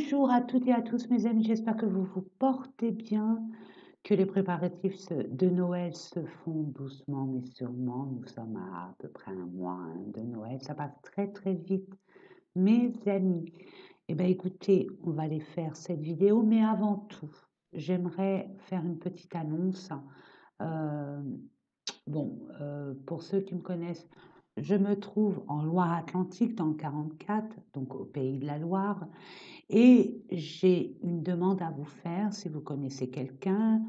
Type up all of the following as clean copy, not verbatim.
Bonjour à toutes et à tous mes amis, j'espère que vous vous portez bien, que les préparatifs de Noël se font doucement mais sûrement. Nous sommes à peu près un mois de Noël, ça passe très très vite mes amis. Eh bien écoutez, on va aller faire cette vidéo, mais avant tout, j'aimerais faire une petite annonce. Euh, pour ceux qui me connaissent, je me trouve en Loire-Atlantique dans le 44, donc au pays de la Loire. Et j'ai une demande à vous faire, si vous connaissez quelqu'un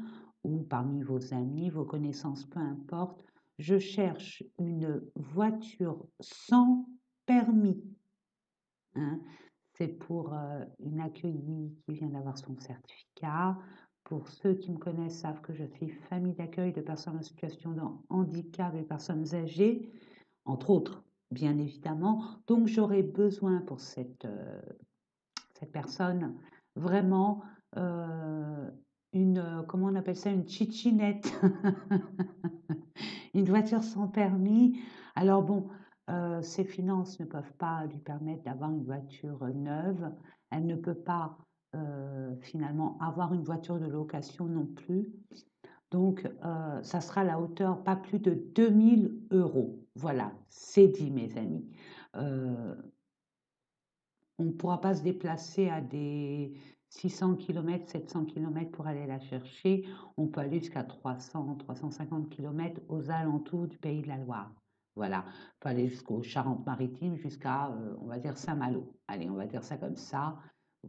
ou parmi vos amis, vos connaissances, peu importe. Je cherche une voiture sans permis, hein. C'est pour une accueillie qui vient d'avoir son certificat. Pour ceux qui me connaissent savent que je suis famille d'accueil de personnes en situation de handicap et personnes âgées, entre autres, bien évidemment. Donc j'aurais besoin pour cette personne vraiment euh, comment on appelle ça, une chichinette, une voiture sans permis. Alors bon, ses finances ne peuvent pas lui permettre d'avoir une voiture neuve. Elle ne peut pas finalement avoir une voiture de location non plus. Donc, ça sera à la hauteur pas plus de 2 000 euros. Voilà, c'est dit, mes amis. Euh, on ne pourra pas se déplacer à des 600 km, 700 km pour aller la chercher. On peut aller jusqu'à 300, 350 km aux alentours du pays de la Loire. Voilà, on peut aller jusqu'aux Charentes-Maritimes, jusqu'à, on va dire, Saint-Malo. Allez, on va dire ça comme ça.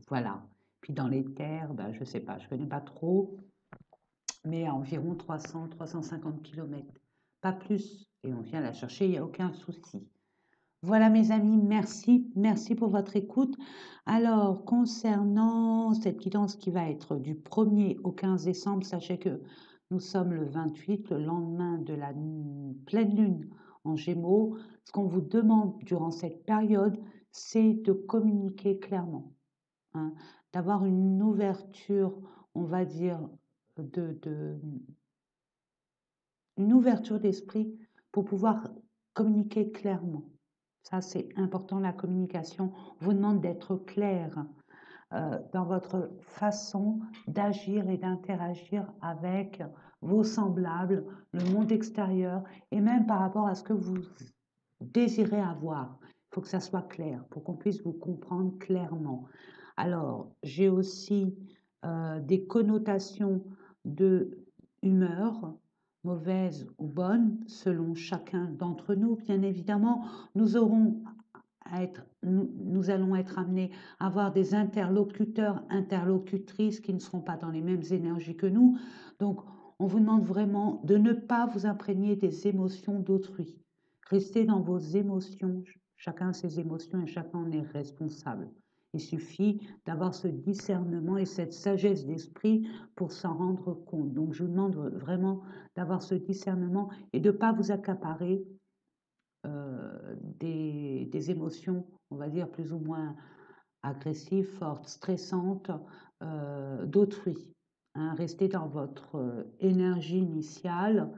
Voilà. Puis dans les terres, ben, je ne sais pas, je ne connais pas trop, mais à environ 300, 350 km. Pas plus. Et on vient la chercher, il n'y a aucun souci. Voilà mes amis, merci, merci pour votre écoute. Alors, concernant cette guidance qui va être du 1er au 15 décembre, sachez que nous sommes le 28, le lendemain de la pleine lune en Gémeaux. Ce qu'on vous demande durant cette période, c'est de communiquer clairement, hein, d'avoir une ouverture, on va dire, de une ouverture d'esprit pour pouvoir communiquer clairement. Ça, c'est important, la communication. On vous demande d'être clair dans votre façon d'agir et d'interagir avec vos semblables, le monde extérieur et même par rapport à ce que vous désirez avoir. Il faut que ça soit clair pour qu'on puisse vous comprendre clairement. Alors, j'ai aussi des connotations de humeur, mauvaise ou bonne, selon chacun d'entre nous. Bien évidemment, nous aurons nous allons être amenés à avoir des interlocuteurs, interlocutrices qui ne seront pas dans les mêmes énergies que nous. Donc, on vous demande vraiment de ne pas vous imprégner des émotions d'autrui. Restez dans vos émotions. Chacun a ses émotions et chacun en est responsable. Il suffit d'avoir ce discernement et cette sagesse d'esprit pour s'en rendre compte. Donc, je vous demande vraiment d'avoir ce discernement et de ne pas vous accaparer des émotions, on va dire, plus ou moins agressives, fortes, stressantes d'autrui, hein. Restez dans votre énergie initiale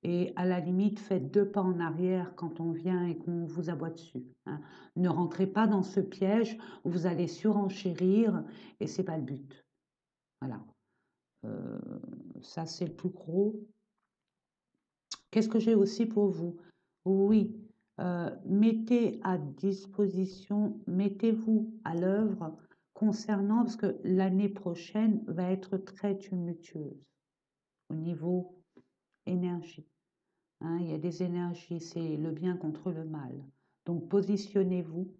et à la limite, faites 2 pas en arrière quand on vient et qu'on vous aboie dessus, hein. Ne rentrez pas dans ce piège où vous allez surenchérir et c'est pas le but. Voilà. Euh, Ça, c'est le plus gros. Qu'est-ce que j'ai aussi pour vous? Oui, mettez à disposition, mettez-vous à l'œuvre concernant, parce que l'année prochaine va être très tumultueuse au niveau énergie, hein. Il y a des énergies, c'est le bien contre le mal. Donc positionnez-vous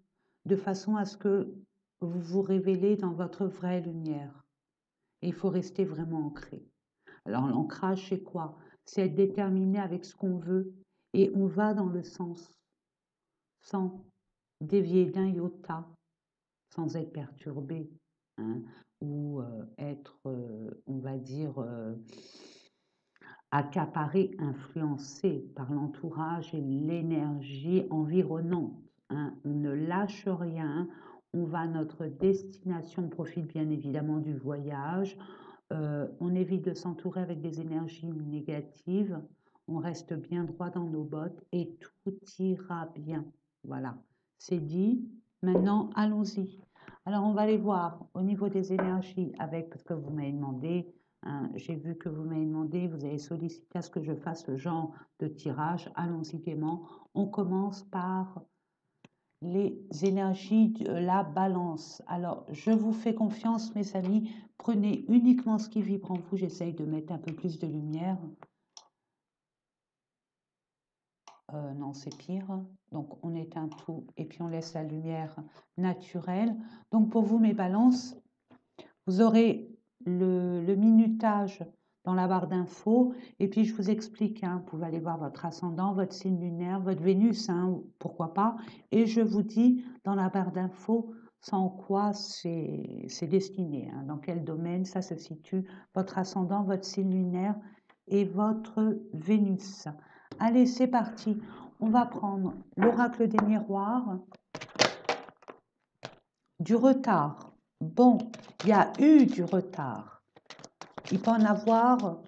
de façon à ce que vous vous révélez dans votre vraie lumière. Et il faut rester vraiment ancré. Alors l'ancrage, c'est quoi? C'est être déterminé avec ce qu'on veut et on va dans le sens sans dévier d'un iota, sans être perturbé, hein, ou être, on va dire, accaparé, influencé par l'entourage et l'énergie environnante, hein. On ne lâche rien, on va à notre destination, on profite bien évidemment du voyage. On évite de s'entourer avec des énergies négatives. On reste bien droit dans nos bottes et tout ira bien. Voilà, c'est dit. Maintenant, allons-y. Alors, on va aller voir au niveau des énergies avec, parce que vous m'avez demandé, hein, j'ai vu que vous m'avez demandé, vous avez sollicité à ce que je fasse ce genre de tirage. Allons-y gaiement. On commence par les énergies de la balance. Alors, je vous fais confiance, mes amis. Prenez uniquement ce qui vibre en vous. J'essaye de mettre un peu plus de lumière. Non, c'est pire. Donc, on éteint tout et puis on laisse la lumière naturelle. Donc, pour vous, mes balances, vous aurez le minutage dans la barre d'infos. Et puis, je vous explique, hein, vous pouvez aller voir votre ascendant, votre signe lunaire, votre Vénus, hein, pourquoi pas. Et je vous dis dans la barre d'infos sans quoi c'est destiné, hein, dans quel domaine ça se situe, votre ascendant, votre signe lunaire et votre Vénus. Allez, c'est parti. On va prendre l'oracle des miroirs. Du retard. Bon, il y a eu du retard. Il peut en avoir,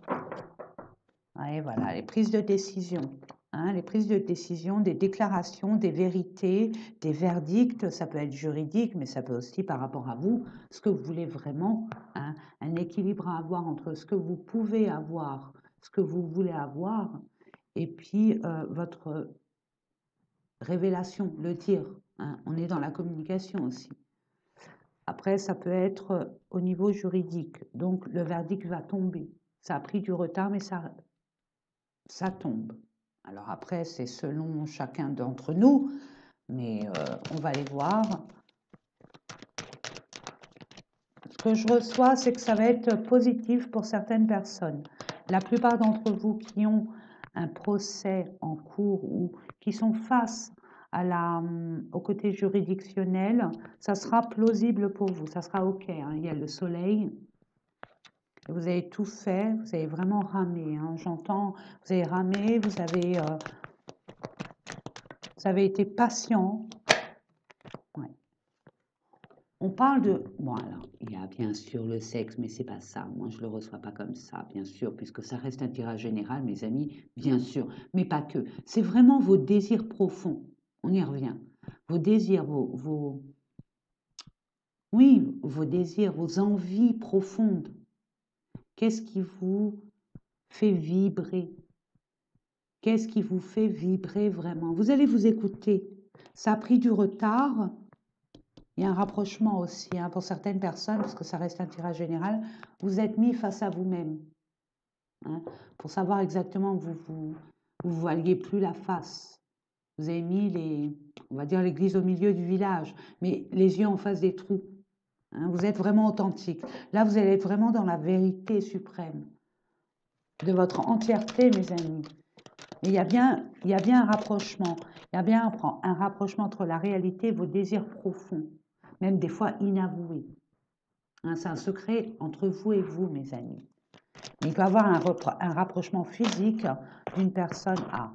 et voilà, les prises de décision. Hein, les prises de décision, des déclarations, des vérités, des verdicts, ça peut être juridique, mais ça peut aussi par rapport à vous, ce que vous voulez vraiment, hein, un équilibre à avoir entre ce que vous pouvez avoir, ce que vous voulez avoir, et puis votre révélation, le dire. Hein, on est dans la communication aussi. Après, ça peut être au niveau juridique. Donc, le verdict va tomber. Ça a pris du retard, mais ça tombe. Alors après, c'est selon chacun d'entre nous, mais on va aller voir. Ce que je reçois, c'est que ça va être positif pour certaines personnes. La plupart d'entre vous qui ont un procès en cours ou qui sont face au côté juridictionnel, ça sera plausible pour vous, ça sera OK. Hein. Il y a le soleil, vous avez tout fait, vous avez vraiment ramé. Hein. J'entends, vous avez ramé, vous avez été patient. Ouais. On parle de... Bon, alors, il y a bien sûr le sexe, mais c'est pas ça. Moi, je le reçois pas comme ça, bien sûr, puisque ça reste un tirage général, mes amis, bien sûr. Mais pas que. C'est vraiment vos désirs profonds. On y revient. Vos désirs, oui, vos désirs, vos envies profondes. Qu'est-ce qui vous fait vibrer? Qu'est-ce qui vous fait vibrer vraiment? Vous allez vous écouter. Ça a pris du retard. Il y a un rapprochement aussi, hein, pour certaines personnes, parce que ça reste un tirage général. Vous êtes mis face à vous-même, hein, pour savoir exactement que vous voyez plus la face. Vous avez mis on va dire l'église au milieu du village, mais les yeux en face des trous. Hein, vous êtes vraiment authentique. Là, vous allez être vraiment dans la vérité suprême de votre entièreté, mes amis. Mais il y a bien un rapprochement. Il y a bien un rapprochement entre la réalité et vos désirs profonds, même des fois inavoués. Hein, c'est un secret entre vous et vous, mes amis. Mais il peut y avoir un rapprochement physique d'une personne à.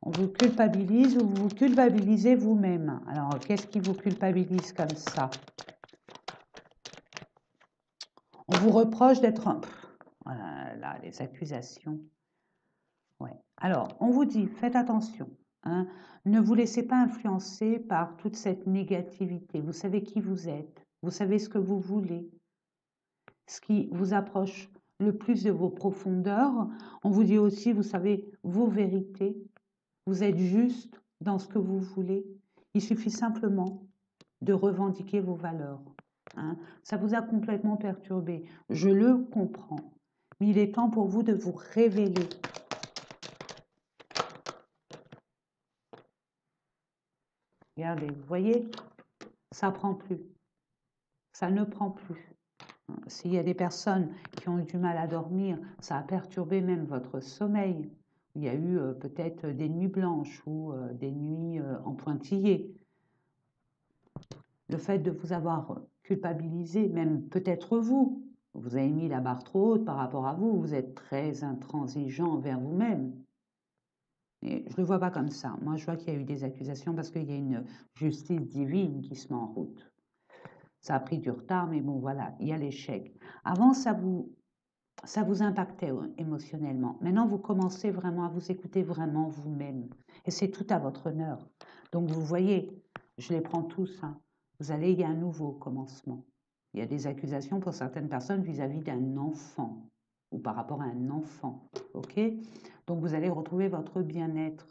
On vous culpabilise ou vous culpabilisez vous-même. Alors, qu'est-ce qui vous culpabilise comme ça? On vous reproche d'être... Voilà, là, les accusations. Ouais. Alors, on vous dit, faites attention. Hein, ne vous laissez pas influencer par toute cette négativité. Vous savez qui vous êtes. Vous savez ce que vous voulez. Ce qui vous approche le plus de vos profondeurs. On vous dit aussi, vous savez, vos vérités. Vous êtes juste dans ce que vous voulez. Il suffit simplement de revendiquer vos valeurs. Hein. Ça vous a complètement perturbé. Je le comprends. Mais il est temps pour vous de vous révéler. Regardez, vous voyez, ça prend plus. Ça ne prend plus. S'il y a des personnes qui ont eu du mal à dormir, ça a perturbé même votre sommeil. Il y a eu peut-être des nuits blanches ou des nuits en pointillés. Le fait de vous avoir culpabilisé, même peut-être vous avez mis la barre trop haute par rapport à vous, vous êtes très intransigeant envers vous-même. Et je ne le vois pas comme ça. Moi, je vois qu'il y a eu des accusations parce qu'il y a une justice divine qui se met en route. Ça a pris du retard, mais bon, voilà, il y a l'échec. Avant, ça vous impactait émotionnellement. Maintenant, vous commencez vraiment à vous écouter vraiment vous-même. Et c'est tout à votre honneur. Donc, vous voyez, je les prends tous. Hein. il y a un nouveau commencement. Il y a des accusations pour certaines personnes vis-à-vis d'un enfant ou par rapport à un enfant. Ok? Donc vous allez retrouver votre bien-être,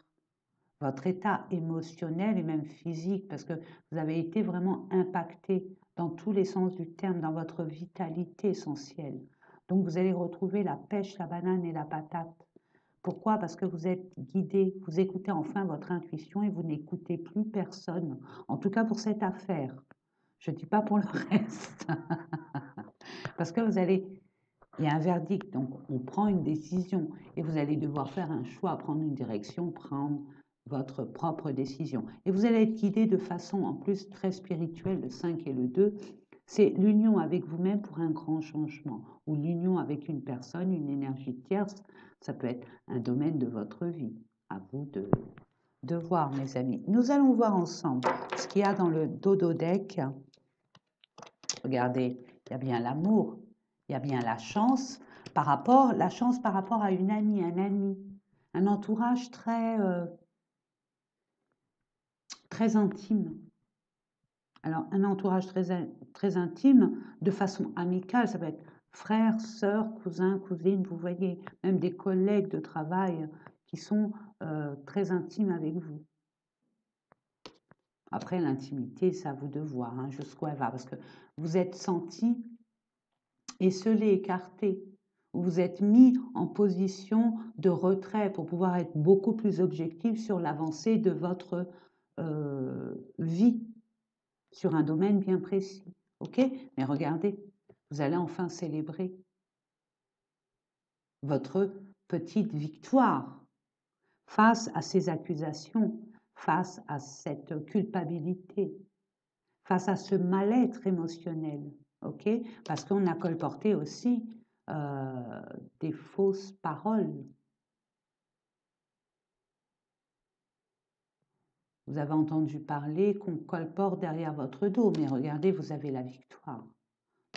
votre état émotionnel et même physique, parce que vous avez été vraiment impacté dans tous les sens du terme, dans votre vitalité essentielle. Donc vous allez retrouver la pêche, la banane et la patate. Pourquoi? Parce que vous êtes guidé, vous écoutez enfin votre intuition et vous n'écoutez plus personne. En tout cas pour cette affaire. Je ne dis pas pour le reste. Parce que il y a un verdict, donc on prend une décision et vous allez devoir faire un choix, prendre une direction, prendre votre propre décision. Et vous allez être guidé de façon en plus très spirituelle, le 5 et le 2. C'est l'union avec vous-même pour un grand changement, ou l'union avec une personne, une énergie tierce. Ça peut être un domaine de votre vie. À vous de voir, mes amis. Nous allons voir ensemble ce qu'il y a dans le dodo deck. Regardez, il y a bien l'amour, il y a bien la chance par rapport à une amie, un ami, un entourage très intime. Alors, un entourage très intime, de façon amicale, ça peut être frère, sœur, cousin, cousine, vous voyez, même des collègues de travail qui sont très intimes avec vous. Après, l'intimité, c'est à vous de voir jusqu'où elle va, parce que vous êtes senti esselé, écarté, vous êtes mis en position de retrait pour pouvoir être beaucoup plus objectif sur l'avancée de votre vie, sur un domaine bien précis. Ok? Mais regardez, vous allez enfin célébrer votre petite victoire face à ces accusations, face à cette culpabilité, face à ce mal-être émotionnel. Ok? Parce qu'on a colporté aussi des fausses paroles. Vous avez entendu parler qu'on colporte derrière votre dos, mais regardez, vous avez la victoire.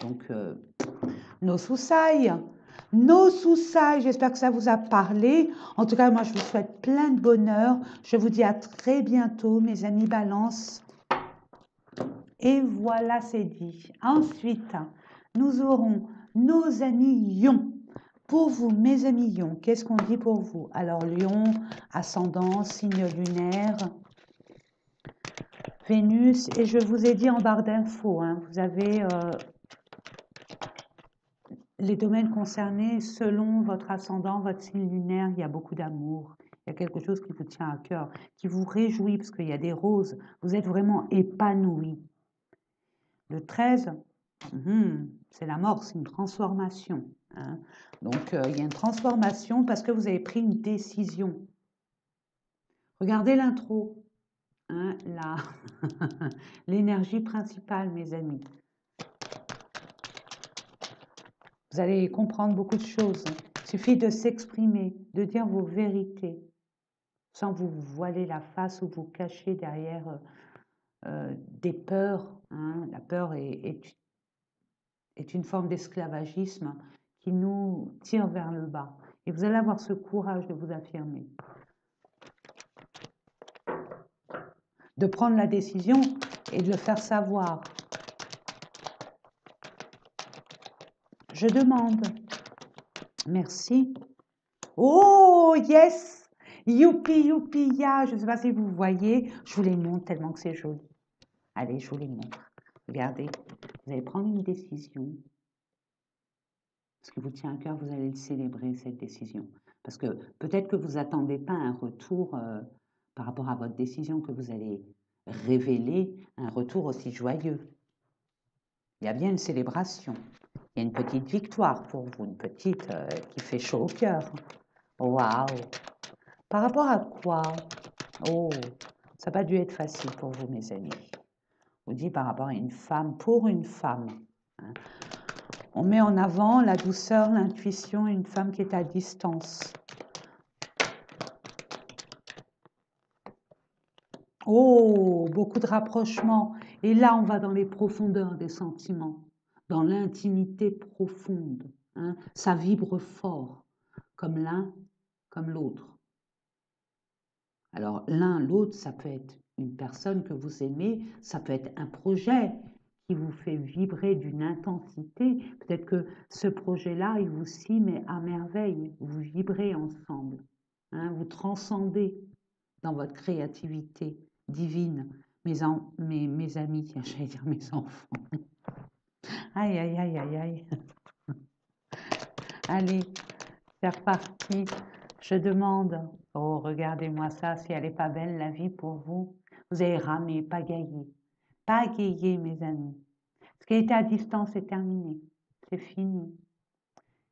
Donc, nos soussailles, j'espère que ça vous a parlé. En tout cas, moi, je vous souhaite plein de bonheur. Je vous dis à très bientôt, mes amis Balance. Et voilà, c'est dit. Ensuite, nous aurons nos amis Lion. Pour vous, mes amis Lion, qu'est-ce qu'on dit pour vous? Alors, Lion, ascendant, signe lunaire, Vénus, et je vous ai dit en barre d'infos, vous avez les domaines concernés selon votre ascendant, votre signe lunaire, il y a beaucoup d'amour. Il y a quelque chose qui vous tient à cœur, qui vous réjouit, parce qu'il y a des roses. Vous êtes vraiment épanoui. Le 13, c'est la mort, c'est une transformation. Donc, il y a une transformation parce que vous avez pris une décision. Regardez l'intro. L'énergie principale, mes amis. Vous allez comprendre beaucoup de choses. Il suffit de s'exprimer, de dire vos vérités, sans vous voiler la face ou vous cacher derrière des peurs. La peur est une forme d'esclavagisme qui nous tire vers le bas. Et vous allez avoir ce courage de vous affirmer, de prendre la décision et de le faire savoir. Je demande. Merci. Oh, yes! Youpi, youpi, ya! Je ne sais pas si vous voyez. Je vous les montre tellement que c'est joli. Allez, je vous les montre. Regardez, vous allez prendre une décision. Ce qui vous tient à cœur, vous allez le célébrer, cette décision. Parce que peut-être que vous n'attendez pas un retour par rapport à votre décision que vous allez révéler, un retour aussi joyeux. Il y a bien une célébration. Il y a une petite victoire pour vous, une petite qui fait chaud au cœur. Waouh! Par rapport à quoi? Oh, ça n'a pas dû être facile pour vous, mes amis. Je vous dis par rapport à une femme, pour une femme. On met en avant la douceur, l'intuition, une femme qui est à distance. Oh, beaucoup de rapprochements. Et là, on va dans les profondeurs des sentiments, dans l'intimité profonde. Ça vibre fort, comme l'un, comme l'autre. Alors, l'un, l'autre, ça peut être une personne que vous aimez, ça peut être un projet qui vous fait vibrer d'une intensité. Peut-être que ce projet-là, il vous s'y met à merveille. Vous vibrez ensemble, hein, vous transcendez dans votre créativité divine. Mes amis, j'allais dire mes enfants. Aïe, aïe, aïe, aïe, aïe. Allez, c'est reparti. Je demande, oh, regardez-moi ça, si elle n'est pas belle, la vie pour vous. Vous avez ramé, pagaillé. Pagaillé, mes amis. Ce qui était à distance est terminé. C'est fini.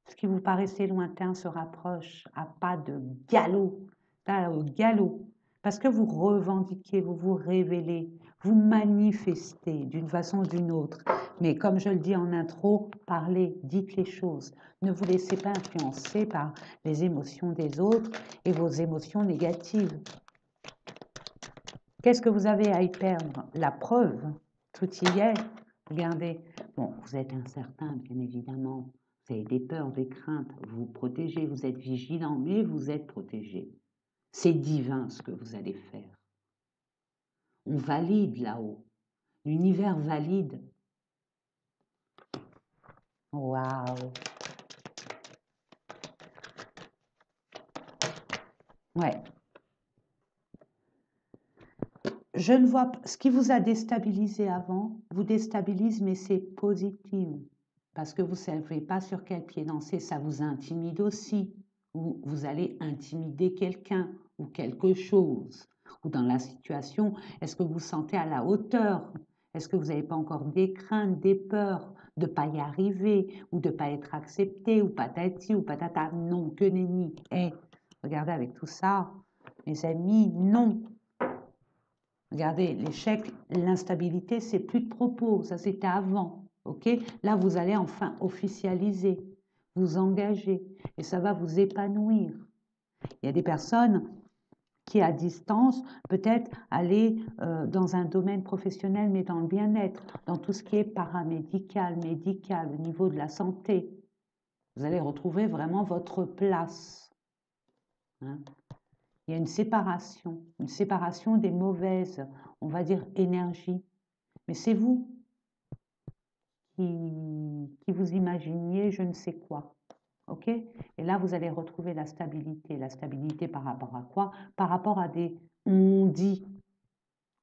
Ce qui vous paraissait lointain se rapproche à pas de galop. Là, au galop. Parce que vous revendiquez, vous vous révélez, vous manifestez d'une façon ou d'une autre. Mais comme je le dis en intro, parlez, dites les choses. Ne vous laissez pas influencer par les émotions des autres et vos émotions négatives. Qu'est-ce que vous avez à y perdre? La preuve, tout y est. Regardez, bon, vous êtes incertain, bien évidemment. Vous avez des peurs, des craintes, vous vous protégez, vous êtes vigilant, mais vous êtes protégé. C'est divin ce que vous allez faire. On valide là-haut. L'univers valide. Waouh! Ouais. Je ne vois pas. Ce qui vous a déstabilisé avant vous déstabilise, mais c'est positif. Parce que vous ne savez pas sur quel pied danser, ça vous intimide aussi. Ou vous allez intimider quelqu'un ou quelque chose. Ou dans la situation, est-ce que vous vous sentez à la hauteur? Est-ce que vous n'avez pas encore des craintes, des peurs de ne pas y arriver ou de ne pas être accepté ou patati ou patata? Non, que nenni. Eh, regardez avec tout ça, mes amis, non. Regardez, l'échec, l'instabilité, c'est plus de propos, ça c'était avant, ok? Là, vous allez enfin officialiser, vous engager, et ça va vous épanouir. Il y a des personnes qui, à distance, peut-être aller dans un domaine professionnel, mais dans le bien-être, dans tout ce qui est paramédical, médical, au niveau de la santé. Vous allez retrouver vraiment votre place, hein? Il y a une séparation des mauvaises, on va dire, énergies. Mais c'est vous qui vous imaginiez je ne sais quoi. OK? Et là, vous allez retrouver la stabilité. La stabilité par rapport à quoi? Par rapport à des on dit.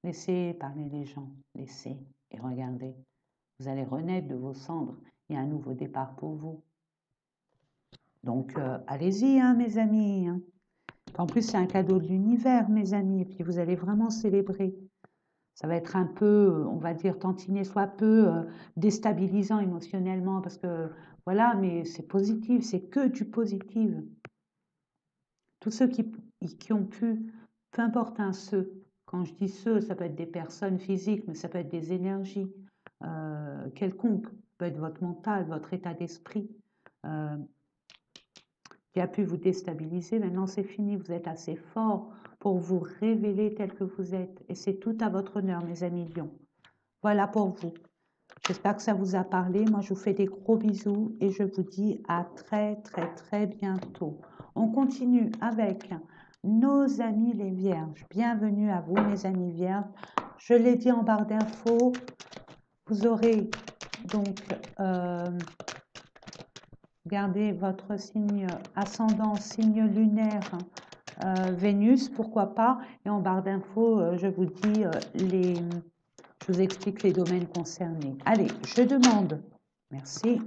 Laissez parler les gens. Laissez et regardez. Vous allez renaître de vos cendres. Il y a un nouveau départ pour vous. Donc, allez-y, hein, mes amis, hein. En plus, c'est un cadeau de l'univers, mes amis. Et puis, vous allez vraiment célébrer. Ça va être un peu, on va dire, tantinet soit peu déstabilisant émotionnellement parce que voilà, mais c'est positif, c'est que du positif. Tous ceux qui ont pu, peu importe un ceux, quand je dis ceux, ça peut être des personnes physiques, mais ça peut être des énergies quelconques, ça peut être votre mental, votre état d'esprit qui a pu vous déstabiliser. Maintenant, c'est fini, vous êtes assez fort pour vous révéler tel que vous êtes. Et c'est tout à votre honneur, mes amis lions. Voilà pour vous. J'espère que ça vous a parlé. Moi, je vous fais des gros bisous et je vous dis à très, très, très bientôt. On continue avec nos amis les vierges. Bienvenue à vous, mes amis vierges. Je l'ai dit en barre d'infos. Vous aurez donc gardé votre signe ascendant, signe lunaire, Vénus, pourquoi pas. Et en barre d'infos, je vous dis je vous explique les domaines concernés. Allez, je demande, merci,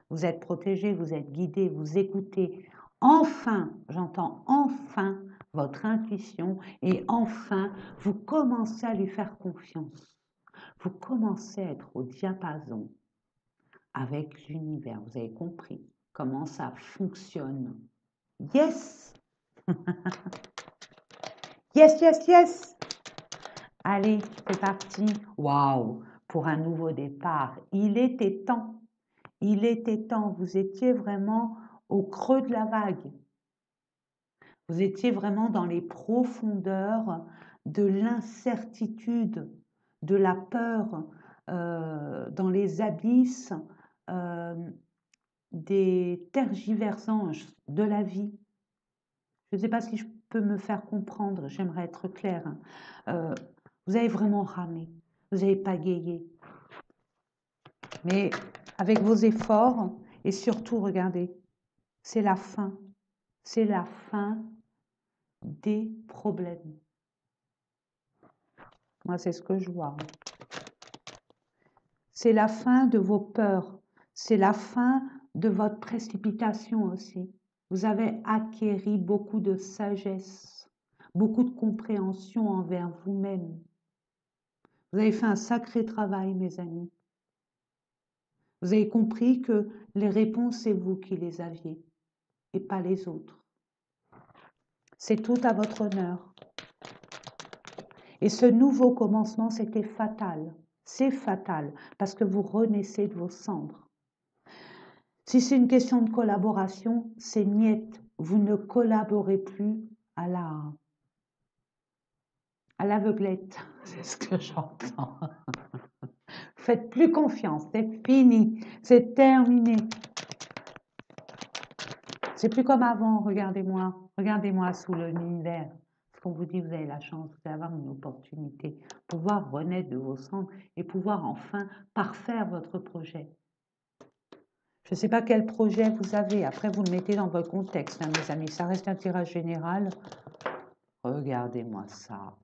vous êtes protégés, vous êtes guidés, vous écoutez. Enfin, j'entends enfin votre intuition et enfin, vous commencez à lui faire confiance. Vous commencez à être au diapason avec l'univers. Vous avez compris comment ça fonctionne. Yes! Yes, yes, yes! Allez, c'est parti. Waouh! Pour un nouveau départ. Il était temps. Il était temps. Vous étiez vraiment au creux de la vague. Vous étiez vraiment dans les profondeurs de l'incertitude, de la peur, dans les abysses des tergiversances de la vie. Je ne sais pas si je peut me faire comprendre, j'aimerais être claire, hein. Vous avez vraiment ramé, vous avez pagayé. Mais avec vos efforts, et surtout, regardez, c'est la fin. C'est la fin des problèmes. Moi, c'est ce que je vois. C'est la fin de vos peurs. C'est la fin de votre précipitation aussi. Vous avez acquéri beaucoup de sagesse, beaucoup de compréhension envers vous-même. Vous avez fait un sacré travail, mes amis. Vous avez compris que les réponses, c'est vous qui les aviez et pas les autres. C'est tout à votre honneur. Et ce nouveau commencement, c'était fatal. C'est fatal parce que vous renaissez de vos cendres. Si c'est une question de collaboration, c'est niette. Vous ne collaborez plus à l'aveuglette. C'est ce que j'entends. Faites plus confiance, c'est fini, c'est terminé. C'est plus comme avant, regardez-moi sous l'univers. Ce qu'on vous dit, vous avez la chance, vous allez avoir une opportunité, pouvoir renaître de vos cendres et pouvoir enfin parfaire votre projet. Je ne sais pas quel projet vous avez, après vous le mettez dans votre contexte, hein, mes amis, ça reste un tirage général. Regardez-moi ça.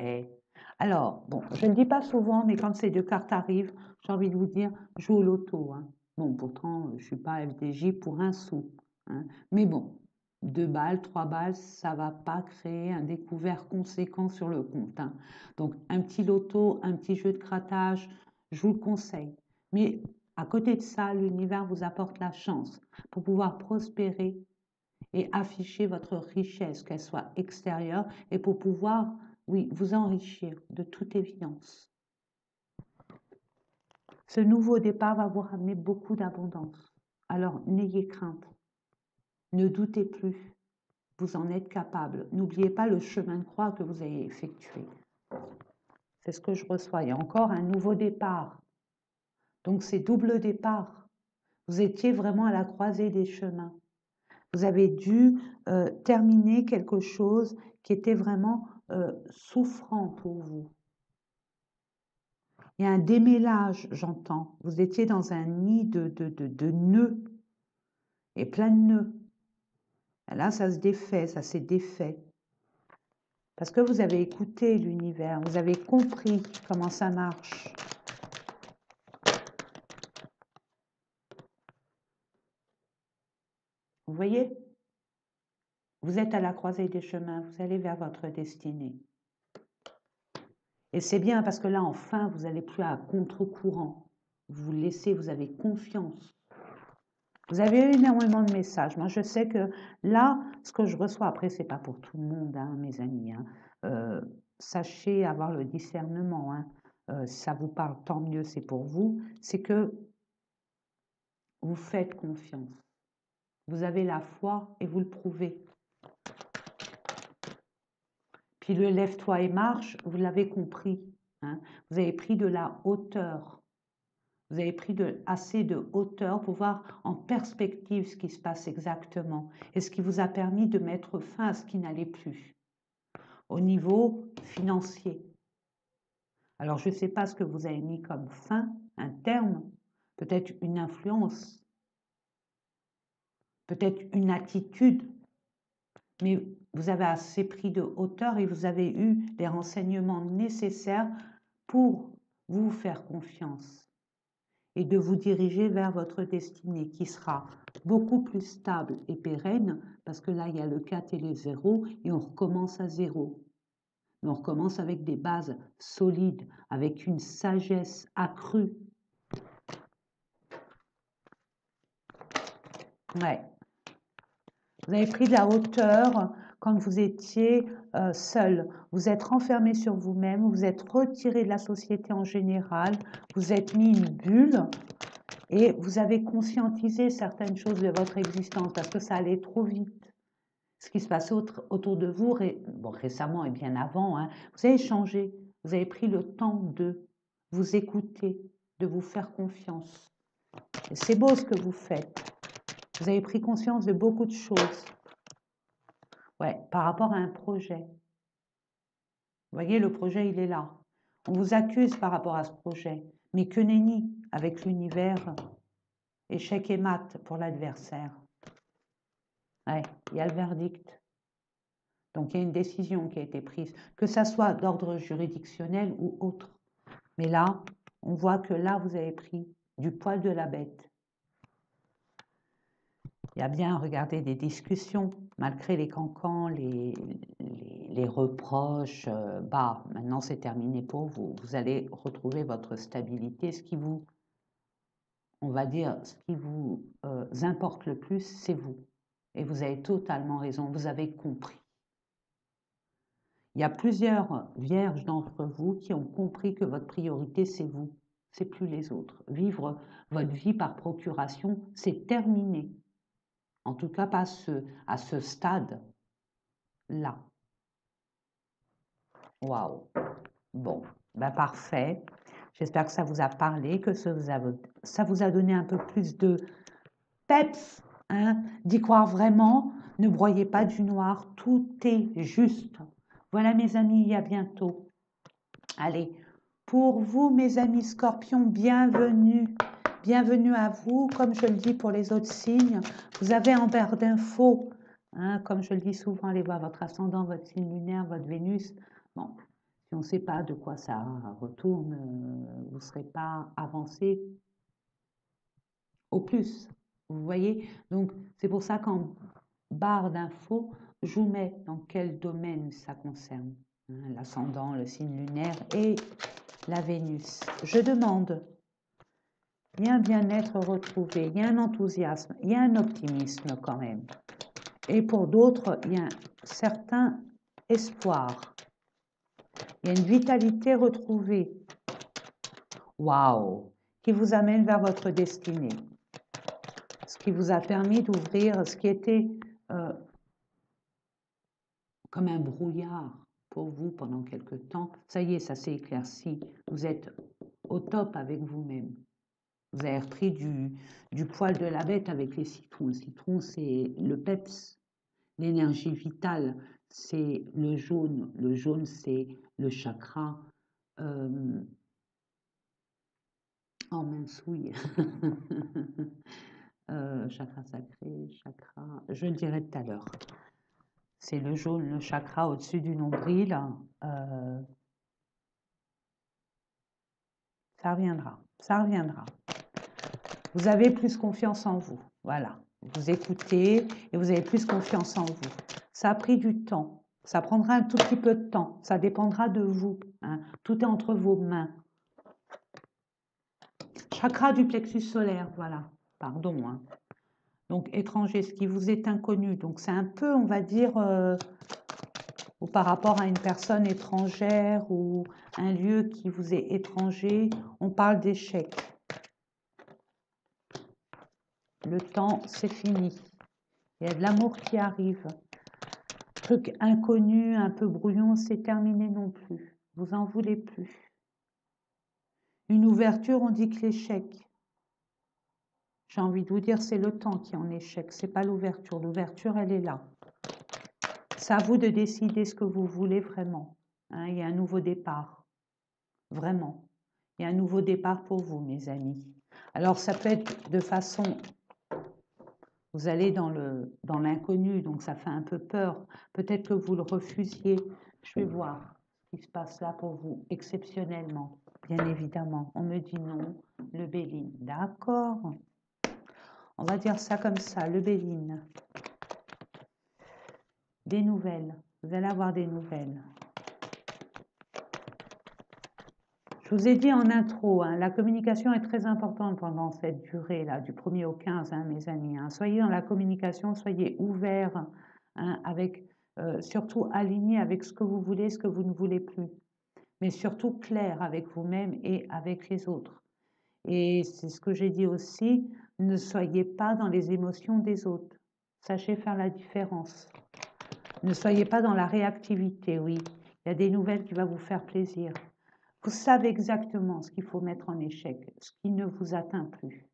Alors, bon, je ne le dis pas souvent, mais quand ces deux cartes arrivent, j'ai envie de vous dire, joue au loto, hein. Bon, pourtant, je ne suis pas FDJ pour un sou, hein. Mais bon, 2 balles, 3 balles, ça ne va pas créer un découvert conséquent sur le compte, hein. Donc, un petit loto, un petit jeu de grattage, je vous le conseille. Mais à côté de ça, l'univers vous apporte la chance pour pouvoir prospérer et afficher votre richesse, qu'elle soit extérieure, et pour pouvoir, oui, vous enrichir de toute évidence. Ce nouveau départ va vous ramener beaucoup d'abondance. Alors, n'ayez crainte. Ne doutez plus. Vous en êtes capable. N'oubliez pas le chemin de croix que vous avez effectué. C'est ce que je reçois. Il y a encore un nouveau départ. Donc, c'est double départ. Vous étiez vraiment à la croisée des chemins. Vous avez dû terminer quelque chose qui était vraiment souffrant pour vous. Il y a un démêlage, j'entends. Vous étiez dans un nid de nœuds, et plein de nœuds. Et là, ça se défait, ça s'est défait. Parce que vous avez écouté l'univers, vous avez compris comment ça marche. Vous voyez? Vous êtes à la croisée des chemins, vous allez vers votre destinée. Et c'est bien parce que là, enfin, vous n'allez plus à contre-courant. Vous vous laissez, vous avez confiance. Vous avez eu énormément de messages. Moi, je sais que là, ce que je reçois, après, ce n'est pas pour tout le monde, hein, mes amis, hein. Sachez avoir le discernement, hein. Si ça vous parle, tant mieux, c'est pour vous. C'est que vous faites confiance. Vous avez la foi et vous le prouvez. Puis le lève-toi et marche, vous l'avez compris, hein. Vous avez pris de la hauteur. Vous avez pris assez de hauteur pour voir en perspective ce qui se passe exactement et ce qui vous a permis de mettre fin à ce qui n'allait plus au niveau financier. Alors, je ne sais pas ce que vous avez mis comme fin, un terme, peut-être une influence, peut-être une attitude, mais vous avez assez pris de hauteur et vous avez eu les renseignements nécessaires pour vous faire confiance et de vous diriger vers votre destinée qui sera beaucoup plus stable et pérenne parce que là, il y a le 4 et les 0 et on recommence à 0. Mais on recommence avec des bases solides, avec une sagesse accrue. Ouais. Vous avez pris de la hauteur quand vous étiez seul. Vous êtes renfermé sur vous-même, vous êtes retiré de la société en général, vous êtes mis une bulle et vous avez conscientisé certaines choses de votre existence parce que ça allait trop vite. Ce qui se passait autour de vous, bon, récemment et bien avant, hein, vous avez changé, vous avez pris le temps de vous écouter, de vous faire confiance. Et c'est beau ce que vous faites. Vous avez pris conscience de beaucoup de choses. Ouais, par rapport à un projet. Vous voyez, le projet, il est là. On vous accuse par rapport à ce projet. Mais que nenni avec l'univers. Échec et mat pour l'adversaire. Ouais, il y a le verdict. Donc il y a une décision qui a été prise, que ça soit d'ordre juridictionnel ou autre. Mais là, on voit que là, vous avez pris du poil de la bête. Il y a bien, regardez, des discussions, malgré les cancans, les reproches. Bah, maintenant c'est terminé pour vous. Vous allez retrouver votre stabilité. Ce qui vous, on va dire, ce qui vous importe le plus, c'est vous. Et vous avez totalement raison, vous avez compris. Il y a plusieurs vierges d'entre vous qui ont compris que votre priorité, c'est vous, c'est plus les autres. Vivre votre vie par procuration, c'est terminé. En tout cas, pas à ce stade-là. Waouh. Bon, ben parfait. J'espère que ça vous a parlé, que ça vous a donné un peu plus de peps, hein, d'y croire vraiment. Ne broyez pas du noir, tout est juste. Voilà mes amis, à bientôt. Allez, pour vous mes amis scorpions, bienvenue. Bienvenue à vous, comme je le dis pour les autres signes, vous avez en barre d'infos, hein, comme je le dis souvent, allez voir votre ascendant, votre signe lunaire, votre Vénus. Bon, si on ne sait pas de quoi ça retourne, vous ne serez pas avancé au plus. Vous voyez? Donc, c'est pour ça qu'en barre d'infos, je vous mets dans quel domaine ça concerne. Hein, l'ascendant, le signe lunaire et la Vénus. Je demande, il y a un bien-être retrouvé, il y a un enthousiasme, il y a un optimisme quand même. Et pour d'autres, il y a un certain espoir. Il y a une vitalité retrouvée. Waouh! Qui vous amène vers votre destinée. Ce qui vous a permis d'ouvrir ce qui était comme un brouillard pour vous pendant quelque temps. Ça y est, ça s'est éclairci. Vous êtes au top avec vous-même. Vous avez repris du poil de la bête avec les citrons. Le citron, c'est le peps, l'énergie vitale, c'est le jaune. Le jaune, c'est le chakra. Oh mince, oui. Chakra sacré, chakra. Je le dirai tout à l'heure. C'est le jaune, le chakra au-dessus du nombril. Ça reviendra, ça reviendra. Vous avez plus confiance en vous. Voilà. Vous écoutez et vous avez plus confiance en vous. Ça a pris du temps. Ça prendra un tout petit peu de temps. Ça dépendra de vous. Hein. Tout est entre vos mains. Chakra du plexus solaire, voilà. Pardon. Hein. Donc, étranger, ce qui vous est inconnu. Donc, c'est un peu, on va dire, ou par rapport à une personne étrangère ou un lieu qui vous est étranger, on parle d'échec. Le temps, c'est fini. Il y a de l'amour qui arrive. Truc inconnu, un peu brouillon, c'est terminé non plus. Vous en voulez plus. Une ouverture, on dit que l'échec. J'ai envie de vous dire, c'est le temps qui est en échec, c'est pas l'ouverture. L'ouverture, elle est là. C'est à vous de décider ce que vous voulez vraiment. Hein, il y a un nouveau départ. Vraiment. Il y a un nouveau départ pour vous, mes amis. Alors, ça peut être de façon... Vous allez dans l'inconnu, donc ça fait un peu peur. Peut-être que vous le refusiez. Je vais voir ce qui se passe là pour vous, exceptionnellement. Bien évidemment, on me dit non, le Béline. D'accord. On va dire ça comme ça, le Béline. Des nouvelles. Vous allez avoir des nouvelles. Je vous ai dit en intro, hein, la communication est très importante pendant cette durée-là, du 1er au 15, hein, mes amis. Hein. Soyez dans la communication, soyez ouverts, hein, avec, surtout alignés avec ce que vous voulez, ce que vous ne voulez plus. Mais surtout clair avec vous-même et avec les autres. Et c'est ce que j'ai dit aussi, ne soyez pas dans les émotions des autres. Sachez faire la différence. Ne soyez pas dans la réactivité, oui. Il y a des nouvelles qui vont vous faire plaisir. Vous savez exactement ce qu'il faut mettre en échec, ce qui ne vous atteint plus.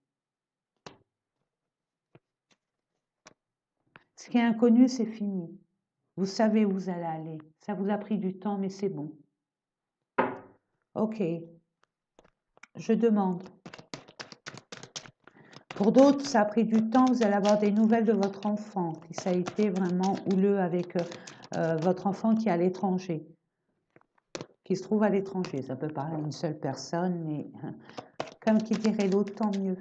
Ce qui est inconnu, c'est fini. Vous savez où vous allez aller. Ça vous a pris du temps, mais c'est bon. Ok. Je demande. Pour d'autres, ça a pris du temps. Vous allez avoir des nouvelles de votre enfant. Puis ça a été vraiment houleux avec votre enfant qui est à l'étranger. Qui se trouve à l'étranger. Ça peut parler à une seule personne, mais comme qui dirait l'autre, tant mieux.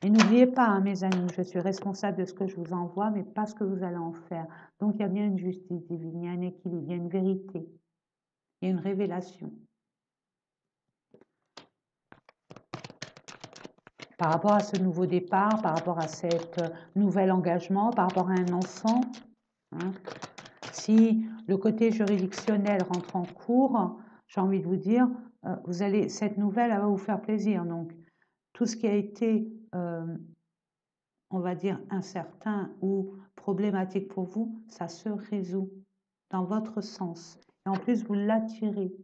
Et n'oubliez pas, hein, mes amis, je suis responsable de ce que je vous envoie, mais pas ce que vous allez en faire. Donc, il y a bien une justice divine, il y a un équilibre, il y a une vérité, il y a une révélation. Par rapport à ce nouveau départ, par rapport à cet nouvel engagement, par rapport à un enfant, hein. Si le côté juridictionnel rentre en cours, j'ai envie de vous dire, cette nouvelle elle va vous faire plaisir. Donc, tout ce qui a été on va dire, incertain ou problématique pour vous, ça se résout dans votre sens. Et en plus, vous l'attirez.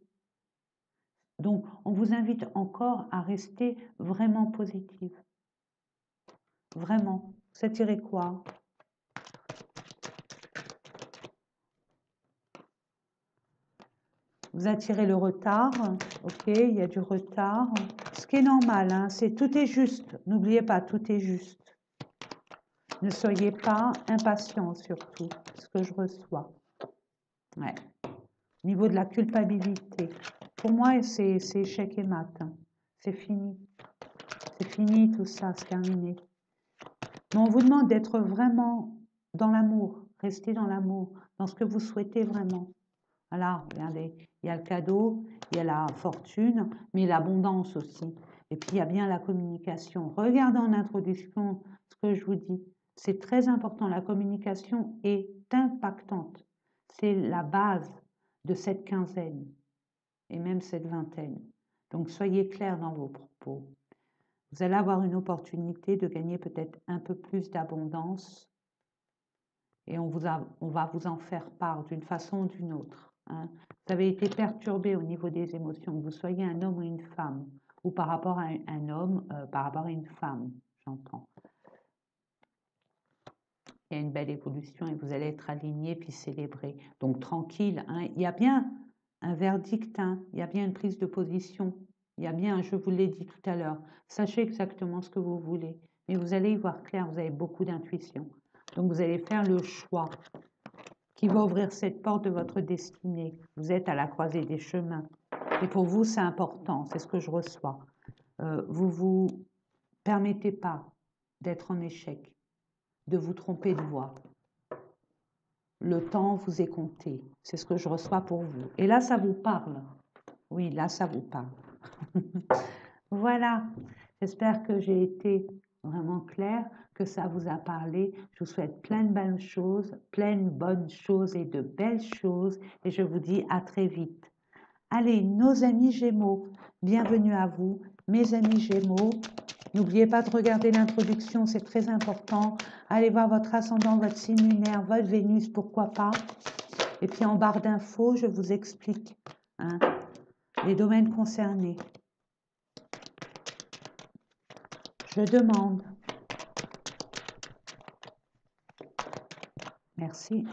Donc, on vous invite encore à rester vraiment positive. Vraiment. Vous attirez quoi? Vous attirez le retard. Ok, il y a du retard. Ce qui est normal, hein, tout est juste. N'oubliez pas, tout est juste. Ne soyez pas impatient surtout, ce que je reçois. Ouais. Au niveau de la culpabilité, pour moi, c'est échec et mat. Hein. C'est fini. C'est fini tout ça, c'est terminé. Mais on vous demande d'être vraiment dans l'amour. Restez dans l'amour, dans ce que vous souhaitez vraiment. Voilà, regardez, il y a le cadeau, il y a la fortune, mais l'abondance aussi. Et puis, il y a bien la communication. Regardez en introduction ce que je vous dis. C'est très important. La communication est impactante. C'est la base de cette quinzaine et même cette vingtaine. Donc, soyez clairs dans vos propos. Vous allez avoir une opportunité de gagner peut-être un peu plus d'abondance et on va vous en faire part d'une façon ou d'une autre. Hein. Vous avez été perturbé au niveau des émotions, que vous soyez un homme ou une femme, ou par rapport à un homme, par rapport à une femme, j'entends. Il y a une belle évolution et vous allez être aligné puis célébré. Donc tranquille, hein. Il y a bien un verdict, hein. Il y a bien une prise de position, il y a bien, je vous l'ai dit tout à l'heure, sachez exactement ce que vous voulez, mais vous allez y voir clair, vous avez beaucoup d'intuition. Donc vous allez faire le choix qui va ouvrir cette porte de votre destinée. Vous êtes à la croisée des chemins. Et pour vous, c'est important, c'est ce que je reçois. Vous permettez pas d'être en échec, de vous tromper de voie. Le temps vous est compté. C'est ce que je reçois pour vous. Et là, ça vous parle. Oui, là, ça vous parle. Voilà. J'espère que j'ai été vraiment claire, que ça vous a parlé. Je vous souhaite plein de bonnes choses et de belles choses. Et je vous dis à très vite. Allez, nos amis Gémeaux, bienvenue à vous. Mes amis Gémeaux, n'oubliez pas de regarder l'introduction, c'est très important. Allez voir votre ascendant, votre signe lunaire, votre Vénus, pourquoi pas. Et puis en barre d'infos, je vous explique hein, les domaines concernés. Je demande. Merci.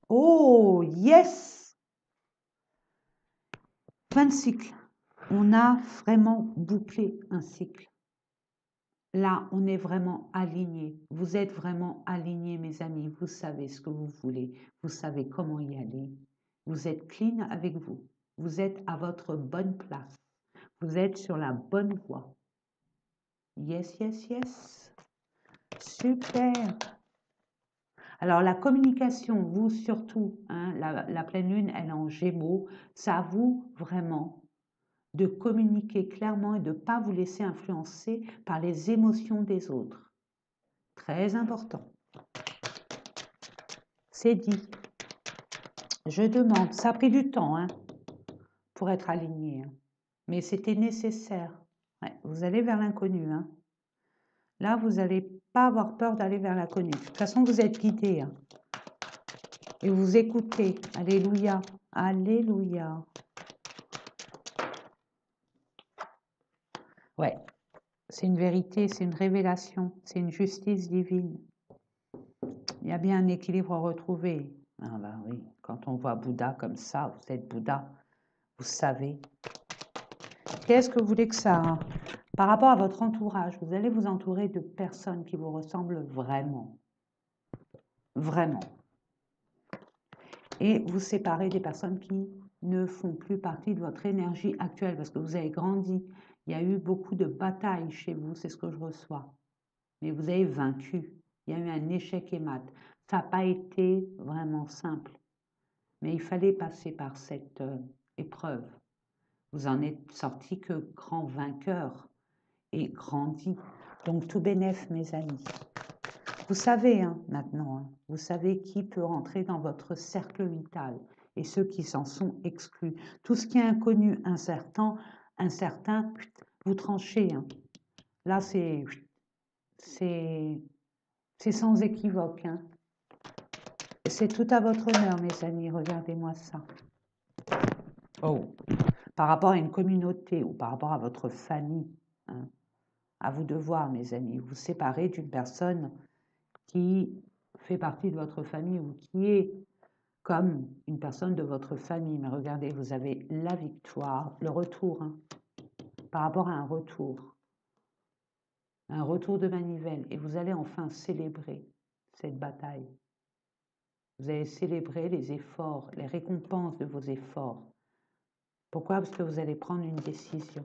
Oh, yes! Fin de cycle. On a vraiment bouclé un cycle. Là, on est vraiment aligné. Vous êtes vraiment alignés, mes amis. Vous savez ce que vous voulez. Vous savez comment y aller. Vous êtes clean avec vous. Vous êtes à votre bonne place. Vous êtes sur la bonne voie. Yes, yes, yes. Super. Alors, la communication, vous surtout, hein, la pleine lune, elle est en Gémeaux. C'est à vous vraiment de communiquer clairement et de ne pas vous laisser influencer par les émotions des autres. Très important. C'est dit. Je demande. Ça a pris du temps hein, pour être aligné. Hein. Mais c'était nécessaire. Ouais, vous allez vers l'inconnu. Hein. Là, vous n'allez pas avoir peur d'aller vers l'inconnu. De toute façon, vous êtes guidé. Hein. Et vous écoutez. Alléluia. Alléluia. Ouais, c'est une vérité, c'est une révélation, c'est une justice divine. Il y a bien un équilibre retrouvé. Ah bah oui, quand on voit Bouddha comme ça, vous êtes Bouddha, vous savez. Qu'est-ce que vous voulez que ça... Par rapport à votre entourage, vous allez vous entourer de personnes qui vous ressemblent vraiment. Vraiment. Et vous séparer des personnes qui ne font plus partie de votre énergie actuelle parce que vous avez grandi. Il y a eu beaucoup de batailles chez vous, c'est ce que je reçois. Mais vous avez vaincu. Il y a eu un échec et mat. Ça n'a pas été vraiment simple. Mais il fallait passer par cette épreuve. Vous en êtes sorti que grand vainqueur et grandi. Donc tout bénef, mes amis. Vous savez maintenant, vous savez qui peut rentrer dans votre cercle vital et ceux qui s'en sont exclus. Tout ce qui est inconnu, incertain, vous tranchez. Là, c'est sans équivoque. C'est tout à votre honneur, mes amis. Regardez-moi ça. Oh, par rapport à une communauté ou par rapport à votre famille, à vous de voir, mes amis, vous séparer d'une personne qui fait partie de votre famille ou qui est comme une personne de votre famille. Mais regardez, vous avez la victoire, le retour, par rapport à un retour de manivelle. Et vous allez enfin célébrer cette bataille. Vous allez célébrer les efforts, les récompenses de vos efforts. Pourquoi? Parce que vous allez prendre une décision.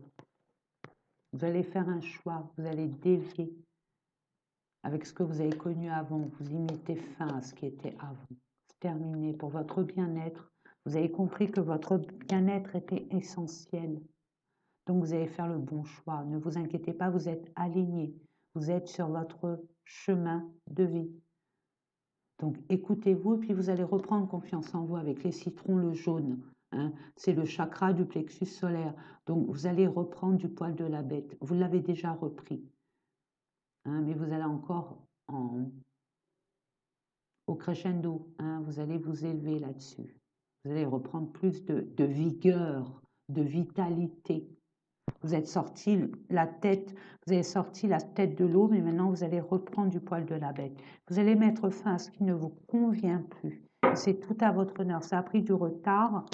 Vous allez faire un choix, vous allez dévier avec ce que vous avez connu avant. Vous y mettez fin à ce qui était avant. C'est terminé pour votre bien-être. Vous avez compris que votre bien-être était essentiel. Donc vous allez faire le bon choix. Ne vous inquiétez pas, vous êtes aligné. Vous êtes sur votre chemin de vie. Donc écoutez-vous et puis vous allez reprendre confiance en vous avec les citrons, le jaune. C'est le chakra du plexus solaire. Donc vous allez reprendre du poil de la bête. Vous l'avez déjà repris. Mais vous allez encore au crescendo. Vous allez vous élever là-dessus. Vous allez reprendre plus de vigueur, de vitalité. Vous êtes sorti la tête, vous avez sorti la tête de l'eau, mais maintenant vous allez reprendre du poil de la bête. Vous allez mettre fin à ce qui ne vous convient plus. C'est tout à votre honneur. Ça a pris du retard.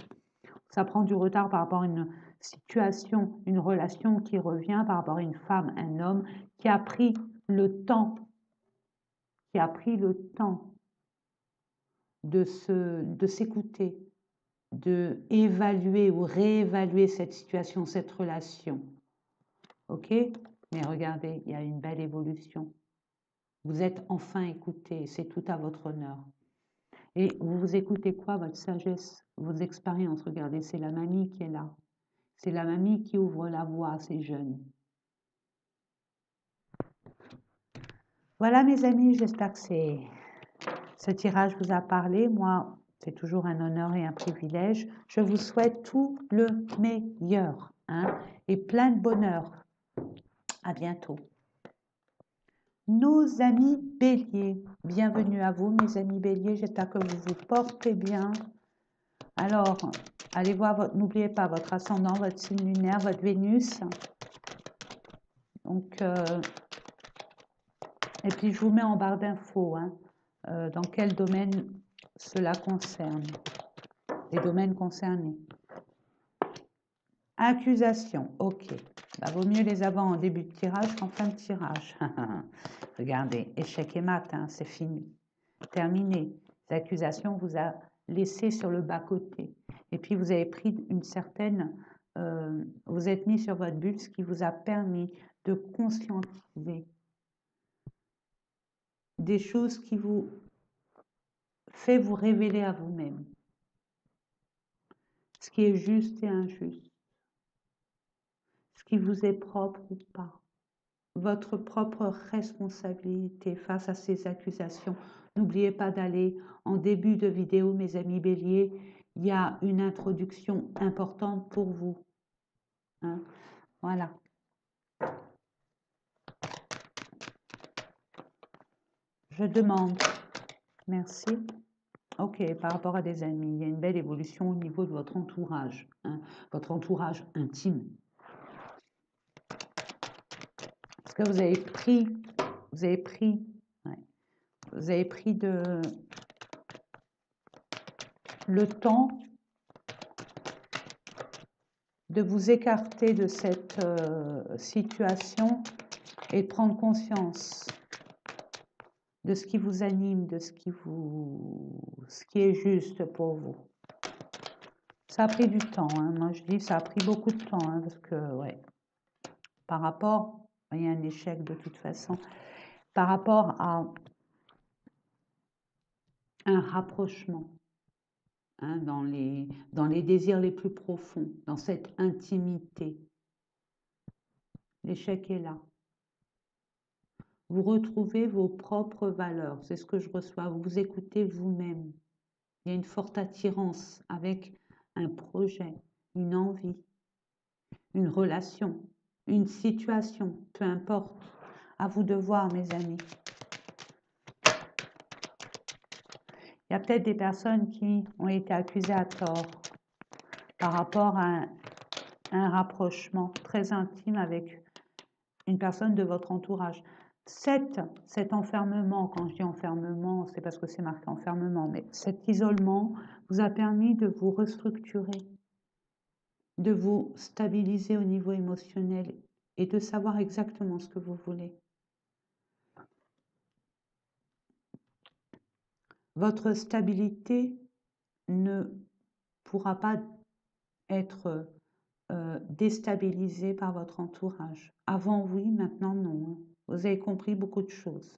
Ça prend du retard par rapport à une situation, une relation qui revient par rapport à une femme, un homme qui a pris le temps, de s'écouter, de évaluer ou réévaluer cette situation, cette relation. Ok? Mais regardez, il y a une belle évolution. Vous êtes enfin écouté, c'est tout à votre honneur. Et vous écoutez quoi? Votre sagesse, vos expériences. Regardez, c'est la mamie qui est là. C'est la mamie qui ouvre la voie à ces jeunes. Voilà mes amis, j'espère que ce tirage vous a parlé. Moi, c'est toujours un honneur et un privilège. Je vous souhaite tout le meilleur et plein de bonheur. À bientôt. Nos amis béliers, bienvenue à vous mes amis béliers, j'espère que vous vous portez bien. Alors, allez voir, n'oubliez pas votre ascendant, votre signe lunaire, votre Vénus. Donc, et puis je vous mets en barre d'infos, dans quel domaine cela concerne, les domaines concernés. Accusation, ok. Bah, vaut mieux les avoir en début de tirage qu'en fin de tirage. Regardez, échec et mat, c'est fini. Terminé. L'accusations vous a laissé sur le bas-côté. Et puis vous avez pris une certaine... vous êtes mis sur votre bulle, ce qui vous a permis de conscientiser des choses qui vous fait vous révéler à vous-même. Ce qui est juste et injuste. Ce qui vous est propre ou pas. Votre propre responsabilité face à ces accusations. N'oubliez pas d'aller en début de vidéo, mes amis béliers, il y a une introduction importante pour vous. Voilà. Je demande. Merci. Ok, par rapport à des amis, il y a une belle évolution au niveau de votre entourage, votre entourage intime. Parce que vous avez pris vous avez pris le temps de vous écarter de cette situation et de prendre conscience de ce qui vous anime, de ce qui est juste pour vous. Ça a pris du temps, hein. Moi je dis ça a pris beaucoup de temps, hein, parce que ouais, par rapport, il y a un échec de toute façon, par rapport à un rapprochement, hein, dans les désirs les plus profonds, dans cette intimité. L'échec est là. Vous retrouvez vos propres valeurs, c'est ce que je reçois, vous vous écoutez vous-même. Il y a une forte attirance avec un projet, une envie, une relation, une situation, peu importe. À vous de voir, mes amis. Il y a peut-être des personnes qui ont été accusées à tort par rapport à un rapprochement très intime avec une personne de votre entourage. Cet enfermement, quand je dis enfermement, c'est parce que c'est marqué enfermement, mais cet isolement vous a permis de vous restructurer, de vous stabiliser au niveau émotionnel et de savoir exactement ce que vous voulez. Votre stabilité ne pourra pas être déstabilisée par votre entourage. Avant, oui, maintenant, non. Vous avez compris beaucoup de choses.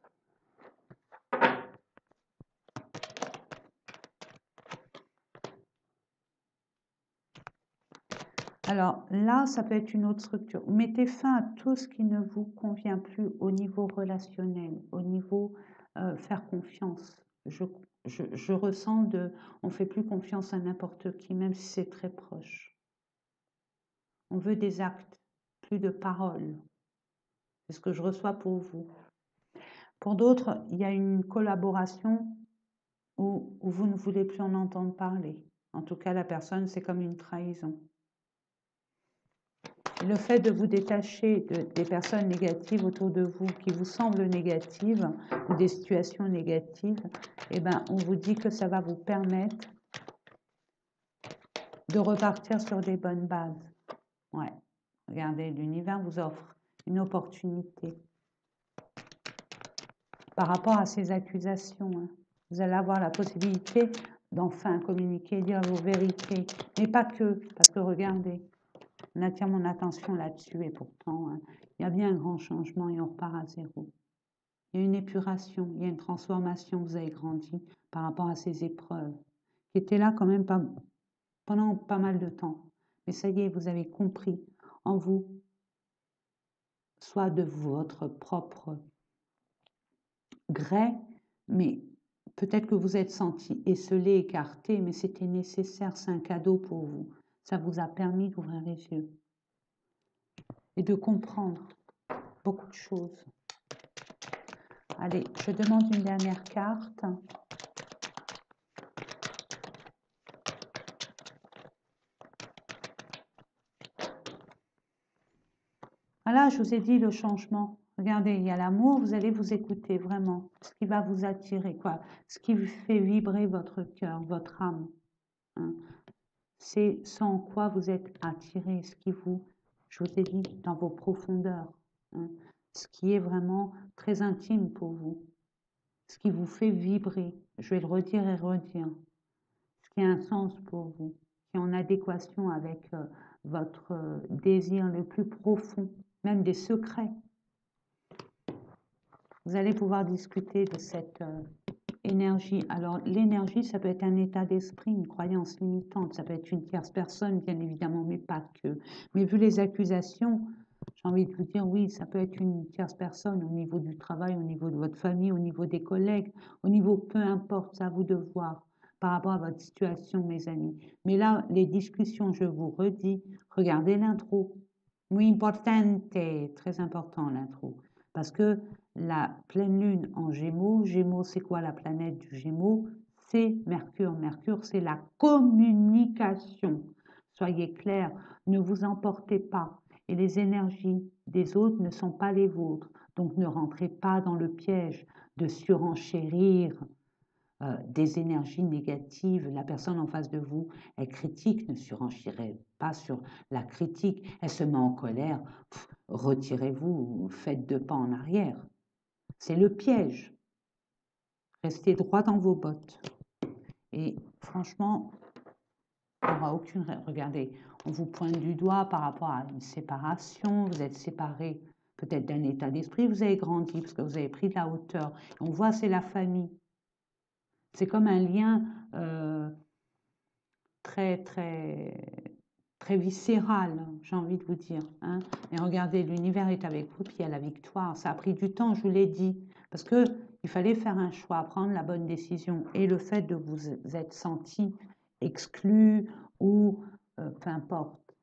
Alors là, ça peut être une autre structure. Mettez fin à tout ce qui ne vous convient plus au niveau relationnel, au niveau faire confiance. Je ressens on ne fait plus confiance à n'importe qui, même si c'est très proche. On veut des actes, plus de paroles. C'est ce que je reçois pour vous. Pour d'autres, il y a une collaboration où vous ne voulez plus en entendre parler. En tout cas, la personne, c'est comme une trahison. Le fait de vous détacher des personnes négatives autour de vous, qui vous semblent négatives, ou des situations négatives, eh ben, on vous dit que ça va vous permettre de repartir sur des bonnes bases. Ouais. Regardez, l'univers vous offre une opportunité par rapport à ces accusations. Hein. Vous allez avoir la possibilité d'enfin communiquer, dire vos vérités, mais pas que, parce que regardez, on attire mon attention là-dessus et pourtant, hein, il y a bien un grand changement et on repart à zéro. Il y a une épuration, il y a une transformation, vous avez grandi par rapport à ces épreuves qui étaient là quand même pendant pas mal de temps. Mais ça y est, vous avez compris en vous, soit de votre propre gré, mais peut-être que vous êtes senti esselé, écarté, mais c'était nécessaire, c'est un cadeau pour vous. Ça vous a permis d'ouvrir les yeux et de comprendre beaucoup de choses. Allez, je demande une dernière carte. Voilà, je vous ai dit le changement. Regardez, il y a l'amour, vous allez vous écouter vraiment. Ce qui va vous attirer, quoi. Ce qui vous fait vibrer votre cœur, votre âme. Hein. C'est ce en quoi vous êtes attiré, ce qui vous, je vous ai dit, dans vos profondeurs. Hein. Ce qui est vraiment très intime pour vous. Ce qui vous fait vibrer. Je vais le redire et redire. Ce qui a un sens pour vous. Qui est en adéquation avec votre désir le plus profond. Même des secrets. Vous allez pouvoir discuter de cette énergie. Alors, l'énergie, ça peut être un état d'esprit, une croyance limitante, ça peut être une tierce personne, bien évidemment, mais pas que. Mais vu les accusations, j'ai envie de vous dire, oui, ça peut être une tierce personne au niveau du travail, au niveau de votre famille, au niveau des collègues, au niveau, peu importe, c'est à vous de voir par rapport à votre situation, mes amis. Mais là, les discussions, je vous redis, regardez l'intro. Muy importante, très important l'intro. Parce que la pleine lune en Gémeaux, Gémeaux c'est quoi la planète du Gémeaux? C'est Mercure. Mercure c'est la communication. Soyez clairs, ne vous emportez pas. Et les énergies des autres ne sont pas les vôtres. Donc ne rentrez pas dans le piège de surenchérir des énergies négatives. La personne en face de vous, elle critique, ne surenchérez pas sur la critique. Elle se met en colère, retirez-vous, faites 2 pas en arrière. C'est le piège. Restez droit dans vos bottes. Et franchement, il n'y aura aucune... Regardez, on vous pointe du doigt par rapport à une séparation, vous êtes séparés peut-être d'un état d'esprit, vous avez grandi parce que vous avez pris de la hauteur. On voit, c'est la famille. C'est comme un lien très, très, très viscéral, j'ai envie de vous dire. Hein. Et regardez, l'univers est avec vous, puis il y a la victoire. Ça a pris du temps, je vous l'ai dit, parce que il fallait faire un choix, prendre la bonne décision. Et le fait de vous être senti exclu ou peu importe,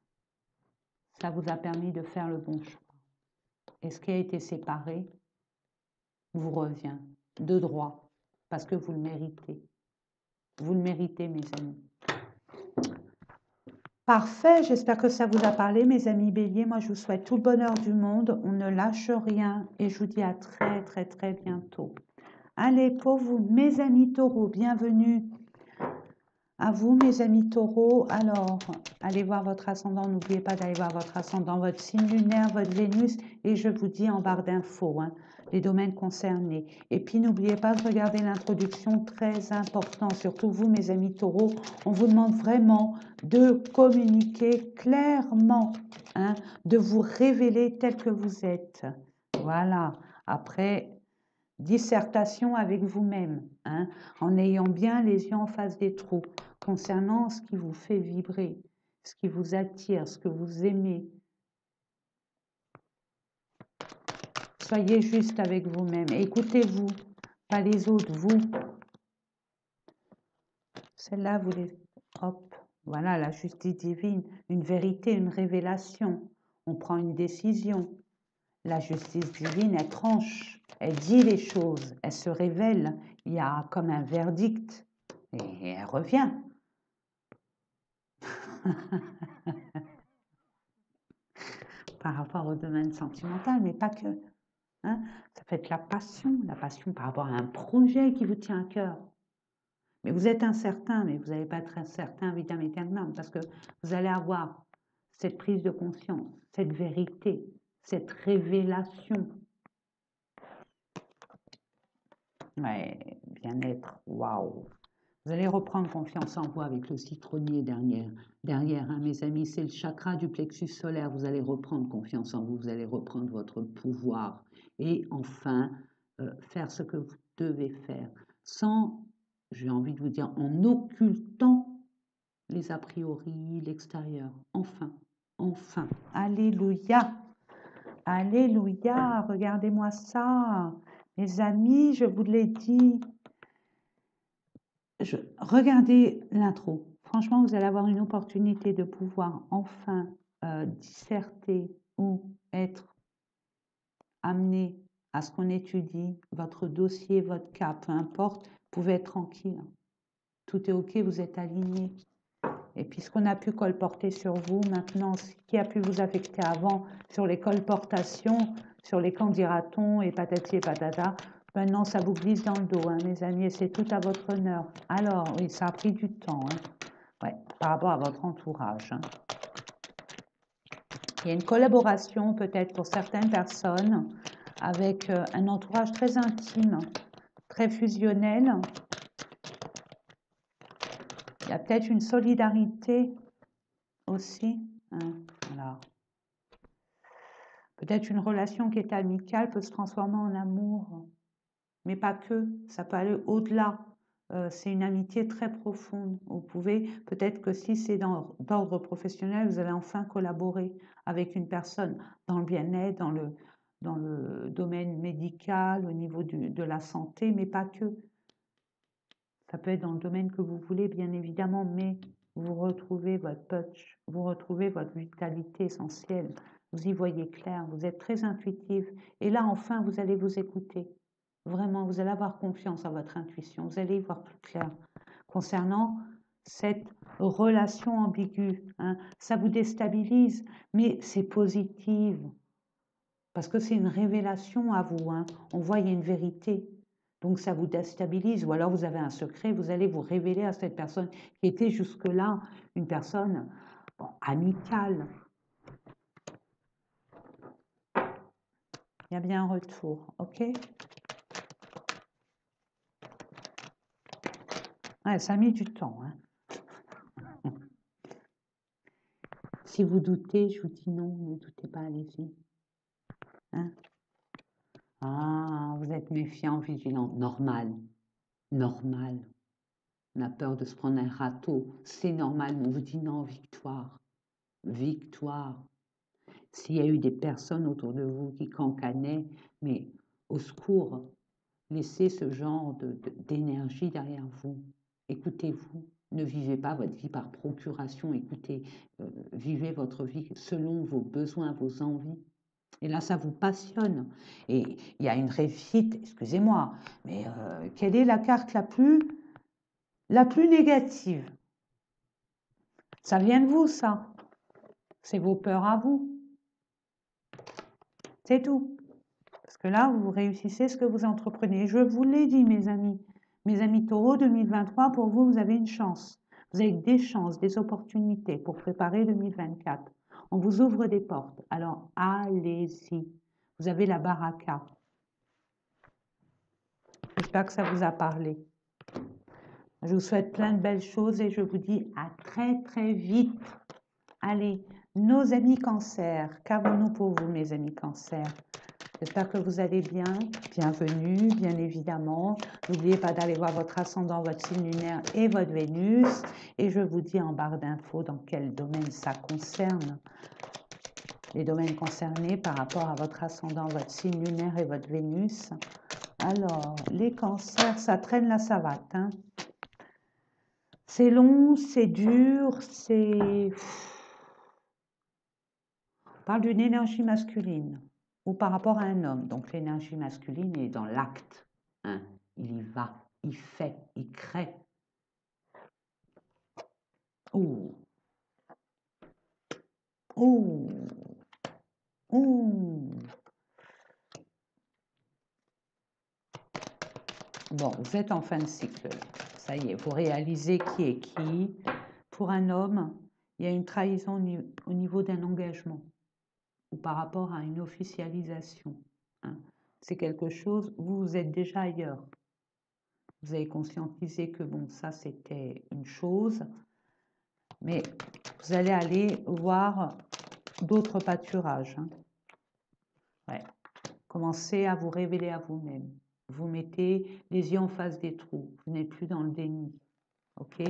ça vous a permis de faire le bon choix. Et ce qui a été séparé vous revient de droit, parce que vous le méritez. Vous le méritez, mes amis. Parfait, j'espère que ça vous a parlé, mes amis béliers. Moi, je vous souhaite tout le bonheur du monde. On ne lâche rien et je vous dis à très, très, très bientôt. Allez, pour vous, mes amis taureaux, bienvenue à vous, mes amis taureaux. Alors, allez voir votre ascendant. N'oubliez pas d'aller voir votre ascendant, votre signe lunaire, votre Vénus. Et je vous dis en barre d'infos, hein, les domaines concernés. Et puis, n'oubliez pas de regarder l'introduction, très important. Surtout vous, mes amis taureaux, on vous demande vraiment de communiquer clairement, hein, de vous révéler tel que vous êtes. Voilà. Après, dissertation avec vous-même, hein, en ayant bien les yeux en face des trous, concernant ce qui vous fait vibrer, ce qui vous attire, ce que vous aimez. Soyez juste avec vous-même. Écoutez-vous, pas les autres, vous. Celle-là, vous les... Hop, voilà, la justice divine, une vérité, une révélation. On prend une décision. La justice divine, elle tranche, elle dit les choses, elle se révèle. Il y a comme un verdict et elle revient. Par rapport au domaine sentimental, mais pas que. Hein. Ça peut être la passion par rapport à un projet qui vous tient à cœur. Mais vous êtes incertain, mais vous n'allez pas être incertain vitam aeternam, parce que vous allez avoir cette prise de conscience, cette vérité, cette révélation. Ouais, bien-être, waouh. Vous allez reprendre confiance en vous avec le citronnier derrière, hein, mes amis, c'est le chakra du plexus solaire. Vous allez reprendre confiance en vous, vous allez reprendre votre pouvoir et enfin faire ce que vous devez faire sans, j'ai envie de vous dire, en occultant les a priori, l'extérieur. Enfin, enfin, alléluia, alléluia, regardez-moi ça. Mes amis, je vous l'ai dit, regardez l'intro. Franchement, vous allez avoir une opportunité de pouvoir enfin disserter ou être amené à ce qu'on étudie, votre dossier, votre cas, peu importe, vous pouvez être tranquille. Tout est OK, vous êtes aligné. Et puis ce qu'on a pu colporter sur vous, maintenant, ce qui a pu vous affecter avant sur les colportations, sur les candidatons et patati et patata, maintenant ça vous glisse dans le dos, hein, mes amis, et c'est tout à votre honneur. Alors, oui, ça a pris du temps, hein, ouais, par rapport à votre entourage. Hein. Il y a une collaboration peut-être pour certaines personnes avec un entourage très intime, très fusionnel. Il y a peut-être une solidarité aussi. Hein, voilà. Peut-être une relation qui est amicale peut se transformer en amour, mais pas que, ça peut aller au-delà. C'est une amitié très profonde. Vous pouvez, peut-être que si c'est d'ordre professionnel, vous allez enfin collaborer avec une personne dans le bien-être, dans le domaine médical, au niveau de la santé, mais pas que. Ça peut être dans le domaine que vous voulez, bien évidemment, mais vous retrouvez votre touch, vous retrouvez votre vitalité essentielle. Vous y voyez clair, vous êtes très intuitif. Et là, enfin, vous allez vous écouter. Vraiment, vous allez avoir confiance en votre intuition. Vous allez y voir plus clair concernant cette relation ambiguë, hein. Ça vous déstabilise, mais c'est positif, parce que c'est une révélation à vous, hein. On voit, il y a une vérité. Donc ça vous déstabilise, ou alors vous avez un secret, vous allez vous révéler à cette personne qui était jusque-là une personne bon, amicale. Il y a bien un retour, ok? Ouais, ça a mis du temps, hein. Si vous doutez, je vous dis non, ne doutez pas, allez-y. Hein? Ah, vous êtes méfiant, vigilant, normal, normal. On a peur de se prendre un râteau, c'est normal, mais on vous dit non, victoire, victoire. S'il y a eu des personnes autour de vous qui cancanaient, mais au secours, laissez ce genre d'énergie derrière vous. Écoutez-vous, ne vivez pas votre vie par procuration, écoutez, vivez votre vie selon vos besoins, vos envies. Et là, ça vous passionne. Et il y a une réussite, excusez-moi, mais quelle est la carte la plus négative? Ça vient de vous, ça. C'est vos peurs à vous. C'est tout. Parce que là, vous réussissez ce que vous entreprenez. Je vous l'ai dit, mes amis. Mes amis taureaux, 2023, pour vous, vous avez une chance. Vous avez des chances, des opportunités pour préparer 2024. On vous ouvre des portes. Alors, allez-y. Vous avez la baraka. J'espère que ça vous a parlé. Je vous souhaite plein de belles choses et je vous dis à très très vite. Allez, nos amis cancer, qu'avons-nous pour vous, mes amis cancer? J'espère que vous allez bien. Bienvenue, bien évidemment. N'oubliez pas d'aller voir votre ascendant, votre signe lunaire et votre Vénus. Et je vous dis en barre d'infos dans quel domaine ça concerne. Les domaines concernés par rapport à votre ascendant, votre signe lunaire et votre Vénus. Alors, les cancers, ça traîne la savate, hein. C'est long, c'est dur, c'est... On parle d'une énergie masculine ou par rapport à un homme. Donc l'énergie masculine est dans l'acte, hein. Il y va, il fait, il crée. Ouh, ouh, ouh. Bon, vous êtes en fin de cycle là. Ça y est, vous réalisez qui est qui. Pour un homme, il y a une trahison au niveau d'un engagement ou par rapport à une officialisation, hein. C'est quelque chose, vous êtes déjà ailleurs. Vous avez conscientisé que bon, ça c'était une chose, mais vous allez aller voir d'autres pâturages, hein. Ouais. Commencez à vous révéler à vous-même. Vous mettez les yeux en face des trous. Vous n'êtes plus dans le déni, ok?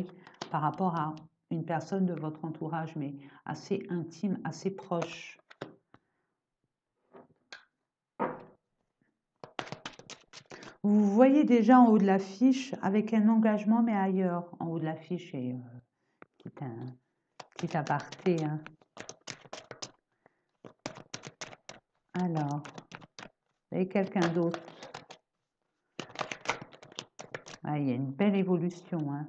Par rapport à une personne de votre entourage, mais assez intime, assez proche. Vous voyez déjà en haut de l'affiche avec un engagement, mais ailleurs. En haut de l'affiche, et petit aparté, hein. Alors, vous avez quelqu'un d'autre. Ah, il y a une belle évolution, hein.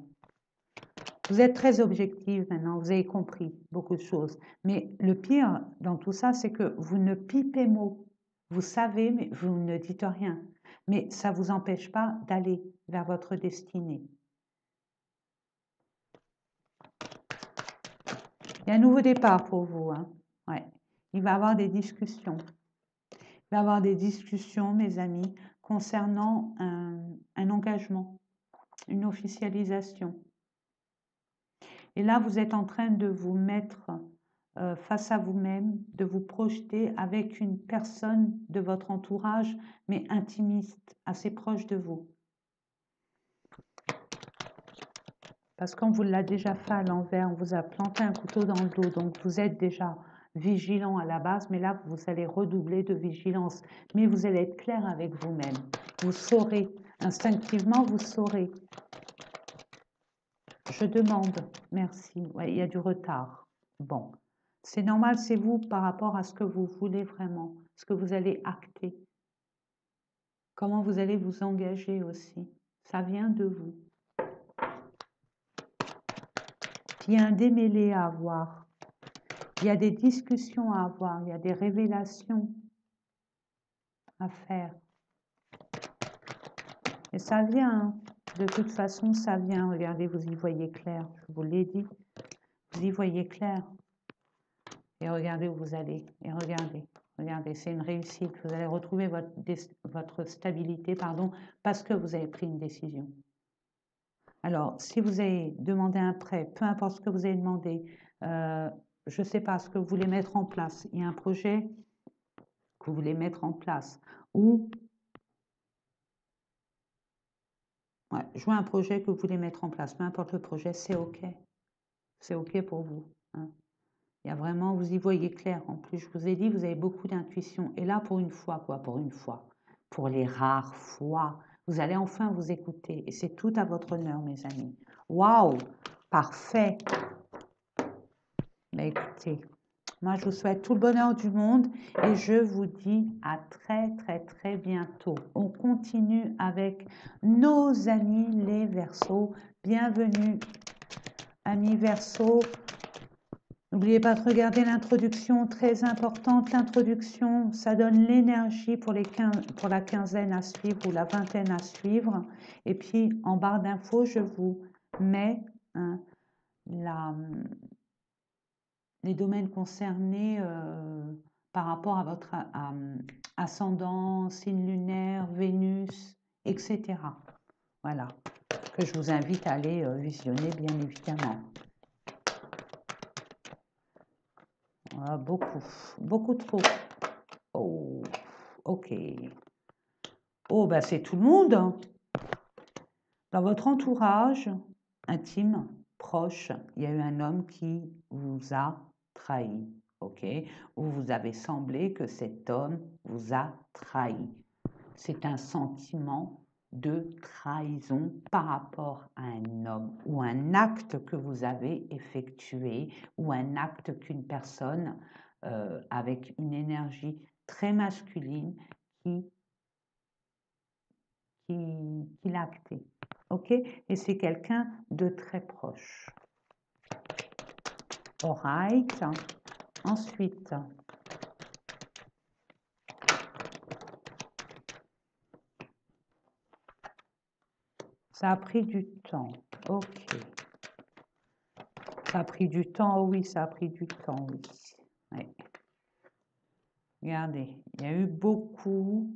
Vous êtes très objectif maintenant, vous avez compris beaucoup de choses. Mais le pire dans tout ça, c'est que vous ne pipez mot. Vous savez, mais vous ne dites rien. Mais ça ne vous empêche pas d'aller vers votre destinée. Il y a un nouveau départ pour vous, hein. Ouais. Il va y avoir des discussions. Il va y avoir des discussions, mes amis, concernant un engagement, une officialisation. Et là, vous êtes en train de vous mettre face à vous-même, de vous projeter avec une personne de votre entourage, mais intimiste, assez proche de vous. Parce qu'on vous l'a déjà fait à l'envers, on vous a planté un couteau dans le dos, donc vous êtes déjà vigilant à la base, mais là, vous allez redoubler de vigilance. Mais vous allez être clair avec vous-même. Vous saurez, instinctivement, vous saurez. Je demande, merci. Ouais, il y a du retard. Bon, c'est normal, c'est vous par rapport à ce que vous voulez vraiment, ce que vous allez acter. Comment vous allez vous engager aussi. Ça vient de vous. Puis il y a un démêlé à avoir. Il y a des discussions à avoir. Il y a des révélations à faire. Et ça vient, hein. De toute façon, ça vient. Regardez, vous y voyez clair. Je vous l'ai dit. Vous y voyez clair. Et regardez où vous allez. Et regardez. Regardez, c'est une réussite. Vous allez retrouver votre stabilité, pardon, parce que vous avez pris une décision. Alors, si vous avez demandé un prêt, peu importe ce que vous avez demandé, je ne sais pas ce que vous voulez mettre en place, il y a un projet que vous voulez mettre en place, ou ouais, je vois un projet que vous voulez mettre en place, peu importe le projet, c'est OK. C'est OK pour vous, hein. Il y a vraiment, vous y voyez clair. En plus, je vous ai dit, vous avez beaucoup d'intuition. Et là, pour une fois, quoi, pour une fois, pour les rares fois, vous allez enfin vous écouter. Et c'est tout à votre honneur, mes amis. Waouh, parfait. Mais écoutez, moi, je vous souhaite tout le bonheur du monde et je vous dis à très, très, très bientôt. On continue avec nos amis les Verseaux. Bienvenue, amis Verseaux. N'oubliez pas de regarder l'introduction, très importante. L'introduction, ça donne l'énergie pour la quinzaine à suivre ou la vingtaine à suivre. Et puis, en barre d'infos, je vous mets hein, les domaines concernés par rapport à votre ascendant, signe lunaire, Vénus, etc. Voilà, que je vous invite à aller visionner, bien évidemment. Ah, beaucoup trop. Oh, ok. Oh, ben c'est tout le monde, hein. Dans votre entourage intime, proche, il y a eu un homme qui vous a trahi, ok? Ou vous avez semblé que cet homme vous a trahi. C'est un sentiment de trahison par rapport à un homme ou un acte que vous avez effectué ou un acte qu'une personne avec une énergie très masculine qui l'a acté. Ok? Et c'est quelqu'un de très proche. Alright. Ensuite, ça a pris du temps. Ok. Ça a pris du temps, oh oui, ça a pris du temps, oui. Ouais. Regardez, il y a eu beaucoup.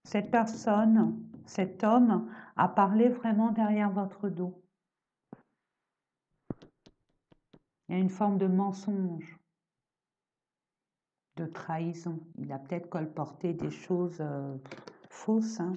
Cette personne, cet homme, a parlé vraiment derrière votre dos. Il y a une forme de mensonge, de trahison. Il a peut-être colporté des choses fausses, hein.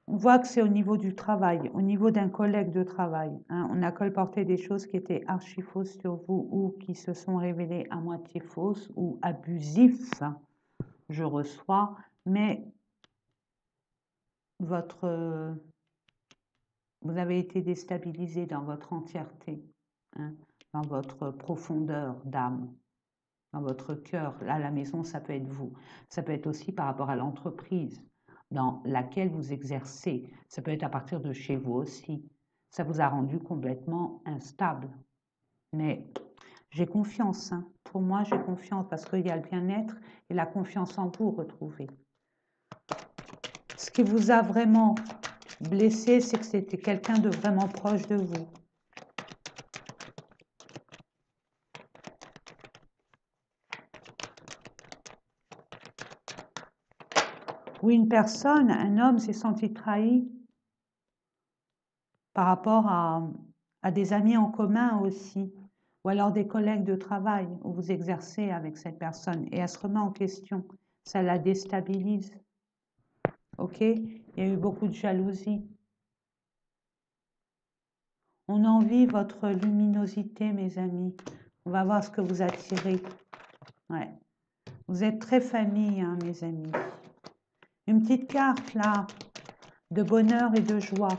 On voit que c'est au niveau du travail, au niveau d'un collègue de travail, hein. On a colporté des choses qui étaient archi fausses sur vous ou qui se sont révélées à moitié fausses ou abusifs. Je reçois, mais vous avez été déstabilisé dans votre entièreté, hein, dans votre profondeur d'âme, dans votre cœur. Là, la maison, ça peut être vous. Ça peut être aussi par rapport à l'entreprise dans laquelle vous exercez. Ça peut être à partir de chez vous aussi. Ça vous a rendu complètement instable. Mais j'ai confiance, hein. Pour moi, j'ai confiance parce qu'il y a le bien-être et la confiance en vous retrouvée. Ce qui vous a vraiment blessé, c'est que c'était quelqu'un de vraiment proche de vous. Ou une personne, un homme s'est senti trahi par rapport à des amis en commun aussi, ou alors des collègues de travail où vous exercez avec cette personne et elle se remet en question, ça la déstabilise. Ok? Il y a eu beaucoup de jalousie. On envie votre luminosité, mes amis. On va voir ce que vous attirez. Ouais. Vous êtes très famille, hein, mes amis. Une petite carte là, de bonheur et de joie.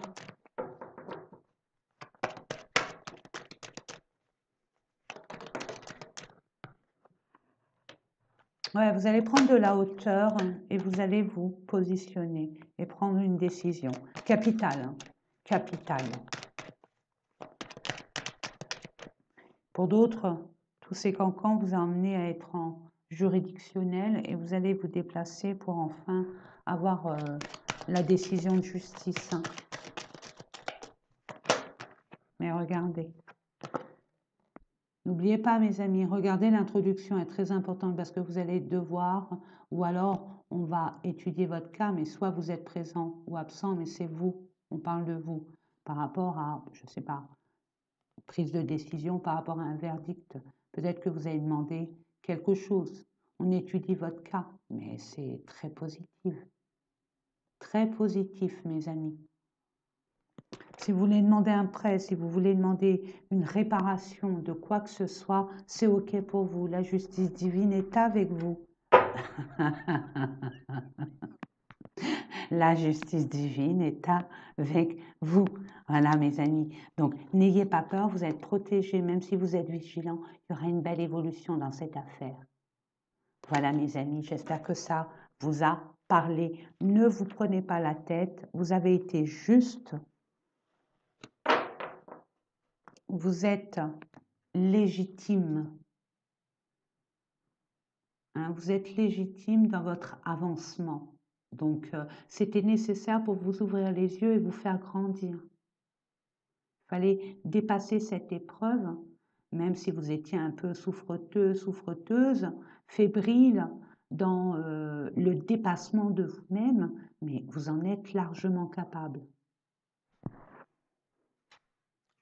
Ouais, vous allez prendre de la hauteur et vous allez vous positionner et prendre une décision capitale, hein, capitale. Pour d'autres, tous ces cancans vous ont amené à être en juridictionnel et vous allez vous déplacer pour enfin avoir la décision de justice. Hein. Mais regardez. N'oubliez pas, mes amis, regardez l'introduction est très importante parce que vous allez devoir, ou alors on va étudier votre cas, mais soit vous êtes présent ou absent, mais c'est vous, on parle de vous, par rapport à, je ne sais pas, prise de décision, par rapport à un verdict. Peut-être que vous avez demandé quelque chose. On étudie votre cas, mais c'est très positif. Très positif, mes amis. Si vous voulez demander un prêt, si vous voulez demander une réparation de quoi que ce soit, c'est OK pour vous. La justice divine est avec vous. La justice divine est avec vous. Voilà, mes amis. Donc, n'ayez pas peur, vous êtes protégés, même si vous êtes vigilants. Il y aura une belle évolution dans cette affaire. Voilà, mes amis, j'espère que ça vous a parlé. Ne vous prenez pas la tête. Vous avez été juste. Vous êtes légitime. Hein, vous êtes légitime dans votre avancement. Donc, c'était nécessaire pour vous ouvrir les yeux et vous faire grandir. Il fallait dépasser cette épreuve, même si vous étiez un peu souffreteuse, fébrile dans le dépassement de vous-même, mais vous en êtes largement capable.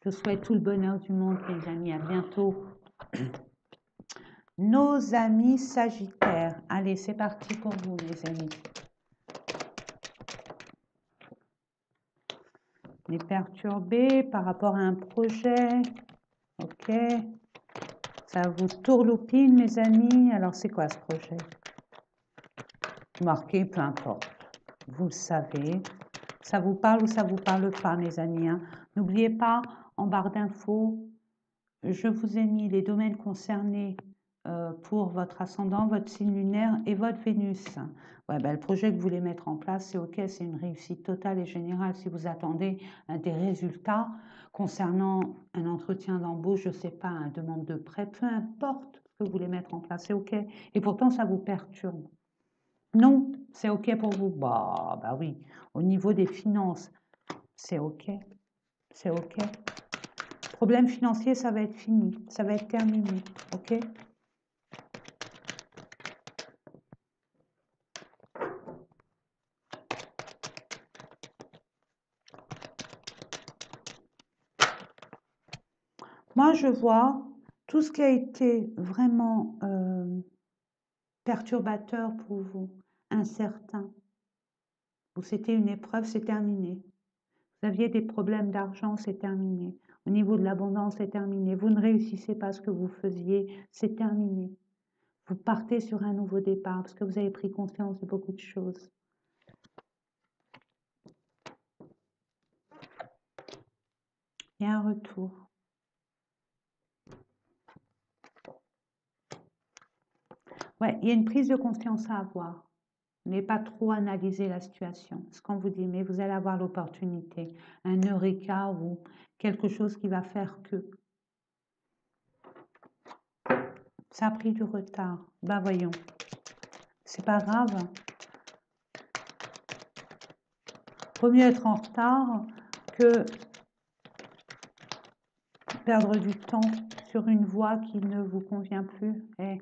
Je vous souhaite tout le bonheur du monde, les amis. À bientôt. Nos amis Sagittaires. Allez, c'est parti pour vous, les amis. Les perturber par rapport à un projet. Ok. Ça vous tourloupine, mes amis. Alors, c'est quoi ce projet? Marqué, peu importe. Vous le savez. Ça vous parle ou ça vous parle pas, mes amis. Hein. N'oubliez pas, en barre d'infos, je vous ai mis les domaines concernés pour votre ascendant, votre signe lunaire et votre Vénus. Ouais, ben, le projet que vous voulez mettre en place, c'est OK, c'est une réussite totale et générale. Si vous attendez des résultats concernant un entretien d'embauche, je ne sais pas, une demande de prêt, peu importe ce que vous voulez mettre en place, c'est OK. Et pourtant, ça vous perturbe. Non, c'est OK pour vous. Bah oui, au niveau des finances, c'est OK. C'est OK. Problème financier, ça va être fini, ça va être terminé. OK? Moi, je vois tout ce qui a été vraiment perturbateur pour vous, incertain, ou c'était une épreuve, c'est terminé. Vous aviez des problèmes d'argent, c'est terminé. Au niveau de l'abondance, c'est terminé. Vous ne réussissez pas ce que vous faisiez, c'est terminé. Vous partez sur un nouveau départ parce que vous avez pris conscience de beaucoup de choses. Il y a un retour. Ouais, il y a une prise de conscience à avoir. Mais pas trop analyser la situation. Ce qu'on vous dit, mais vous allez avoir l'opportunité, un eureka ou quelque chose qui va faire que. Ça a pris du retard. Ben voyons. C'est pas grave. Vaut mieux être en retard que perdre du temps sur une voie qui ne vous convient plus. Et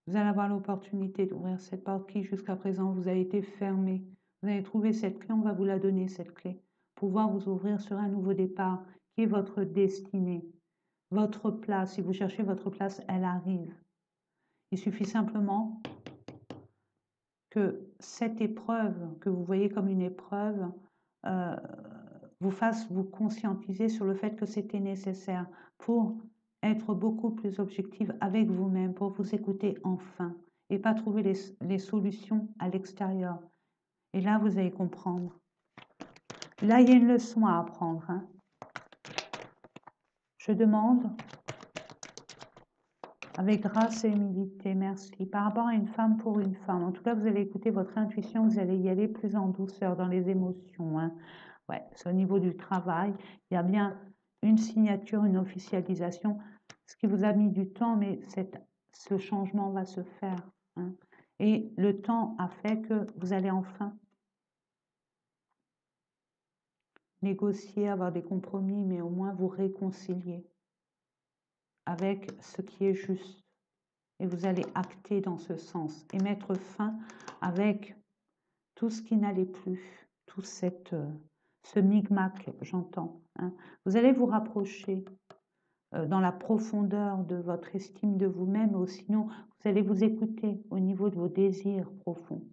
vous allez avoir l'opportunité d'ouvrir cette porte qui jusqu'à présent vous a été fermée. Vous allez trouver cette clé, on va vous la donner cette clé. Pouvoir vous ouvrir sur un nouveau départ qui est votre destinée. Votre place, si vous cherchez votre place, elle arrive. Il suffit simplement que cette épreuve, que vous voyez comme une épreuve, vous fasse vous conscientiser sur le fait que c'était nécessaire pour être beaucoup plus objectif avec vous-même, pour vous écouter enfin et pas trouver les solutions à l'extérieur. Et là, vous allez comprendre. Là, il y a une leçon à apprendre. Hein. Je demande Avec grâce et humilité, merci. Par rapport à une femme pour une femme, en tout cas, vous allez écouter votre intuition, vous allez y aller plus en douceur dans les émotions. Hein. Ouais, c'est au niveau du travail. Il y a bien une signature, une officialisation, ce qui vous a mis du temps, mais ce changement va se faire. Hein. Et le temps a fait que vous allez enfin négocier, avoir des compromis, mais au moins vous réconcilier avec ce qui est juste. Et vous allez acter dans ce sens et mettre fin avec tout ce qui n'allait plus, tout ce micmac, j'entends. Hein. Vous allez vous rapprocher dans la profondeur de votre estime de vous-même, ou sinon vous allez vous écouter au niveau de vos désirs profonds,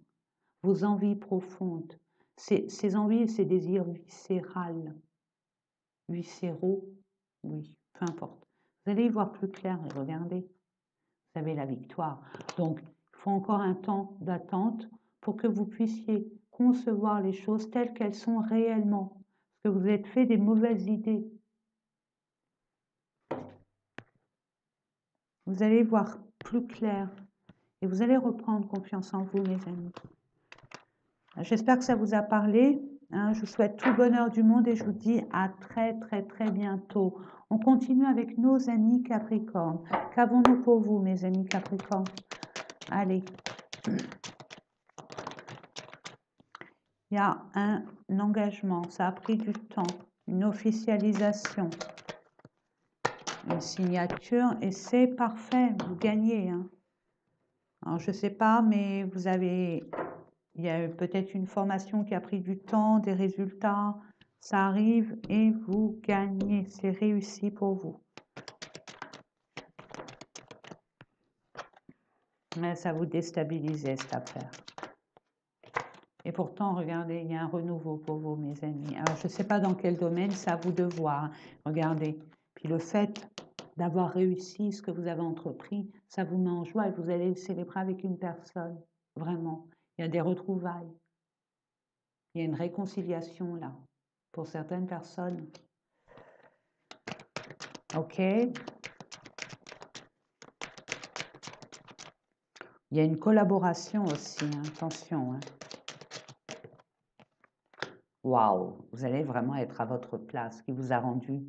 vos envies profondes, ces envies et ces désirs viscéraux, oui, peu importe. Vous allez y voir plus clair et regardez, vous avez la victoire. Donc, il faut encore un temps d'attente pour que vous puissiez concevoir les choses telles qu'elles sont réellement. Parce que vous êtes fait des mauvaises idées. Vous allez voir plus clair et vous allez reprendre confiance en vous, mes amis. J'espère que ça vous a parlé. Hein, je vous souhaite tout le bonheur du monde et je vous dis à très très très bientôt. On continue avec nos amis Capricorne. Qu'avons-nous pour vous, mes amis Capricorne? Allez. Il y a un engagement, ça a pris du temps, une officialisation, une signature et c'est parfait, vous gagnez. Hein. Alors je ne sais pas, mais il y a peut-être une formation qui a pris du temps, des résultats, ça arrive et vous gagnez, c'est réussi pour vous. Mais ça vous déstabilisait cette affaire. Et pourtant, regardez, il y a un renouveau pour vous, mes amis. Alors, je ne sais pas dans quel domaine, c'est à vous de voir. Hein. Regardez. Puis le fait d'avoir réussi ce que vous avez entrepris, ça vous met en joie et vous allez le célébrer avec une personne. Vraiment. Il y a des retrouvailles. Il y a une réconciliation là. Pour certaines personnes. OK. Il y a une collaboration aussi. Hein. Attention. Hein. Waouh, vous allez vraiment être à votre place, ce qui vous a rendu,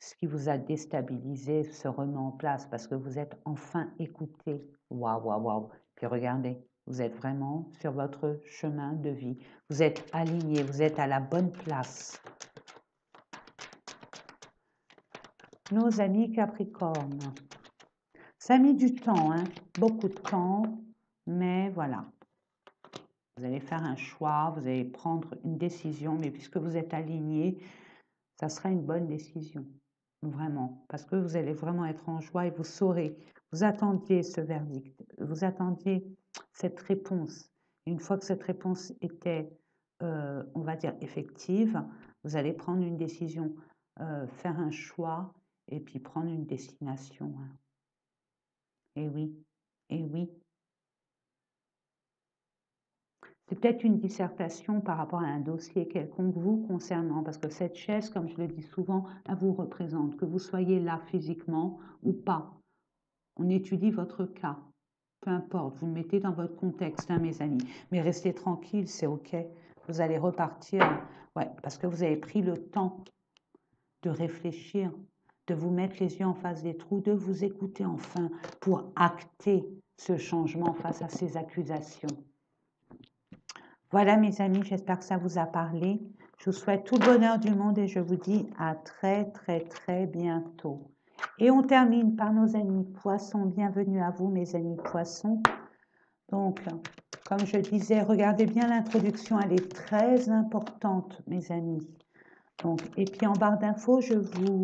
ce qui vous a déstabilisé se remet en place parce que vous êtes enfin écouté. Waouh, waouh, waouh. Puis regardez, vous êtes vraiment sur votre chemin de vie. Vous êtes aligné, vous êtes à la bonne place. Nos amis Capricorne. Ça a mis du temps, hein, beaucoup de temps, mais voilà. Vous allez faire un choix, vous allez prendre une décision, mais puisque vous êtes aligné, ça sera une bonne décision, vraiment, parce que vous allez vraiment être en joie et vous saurez, vous attendiez ce verdict, vous attendiez cette réponse. Et une fois que cette réponse était, on va dire, effective, vous allez prendre une décision, faire un choix et puis prendre une destination. Hein. Et oui, et oui. C'est peut-être une dissertation par rapport à un dossier quelconque vous concernant, parce que cette chaise, comme je le dis souvent, elle vous représente, que vous soyez là physiquement ou pas. On étudie votre cas, peu importe, vous le mettez dans votre contexte, hein, mes amis. Mais restez tranquille, c'est OK. Vous allez repartir, ouais, parce que vous avez pris le temps de réfléchir, de vous mettre les yeux en face des trous, de vous écouter enfin pour acter ce changement face à ces accusations. Voilà mes amis, j'espère que ça vous a parlé. Je vous souhaite tout le bonheur du monde et je vous dis à très très très bientôt. Et on termine par nos amis poissons. Bienvenue à vous mes amis poissons. Donc, comme je disais, regardez bien l'introduction, elle est très importante mes amis. Donc, et puis en barre d'infos, je vous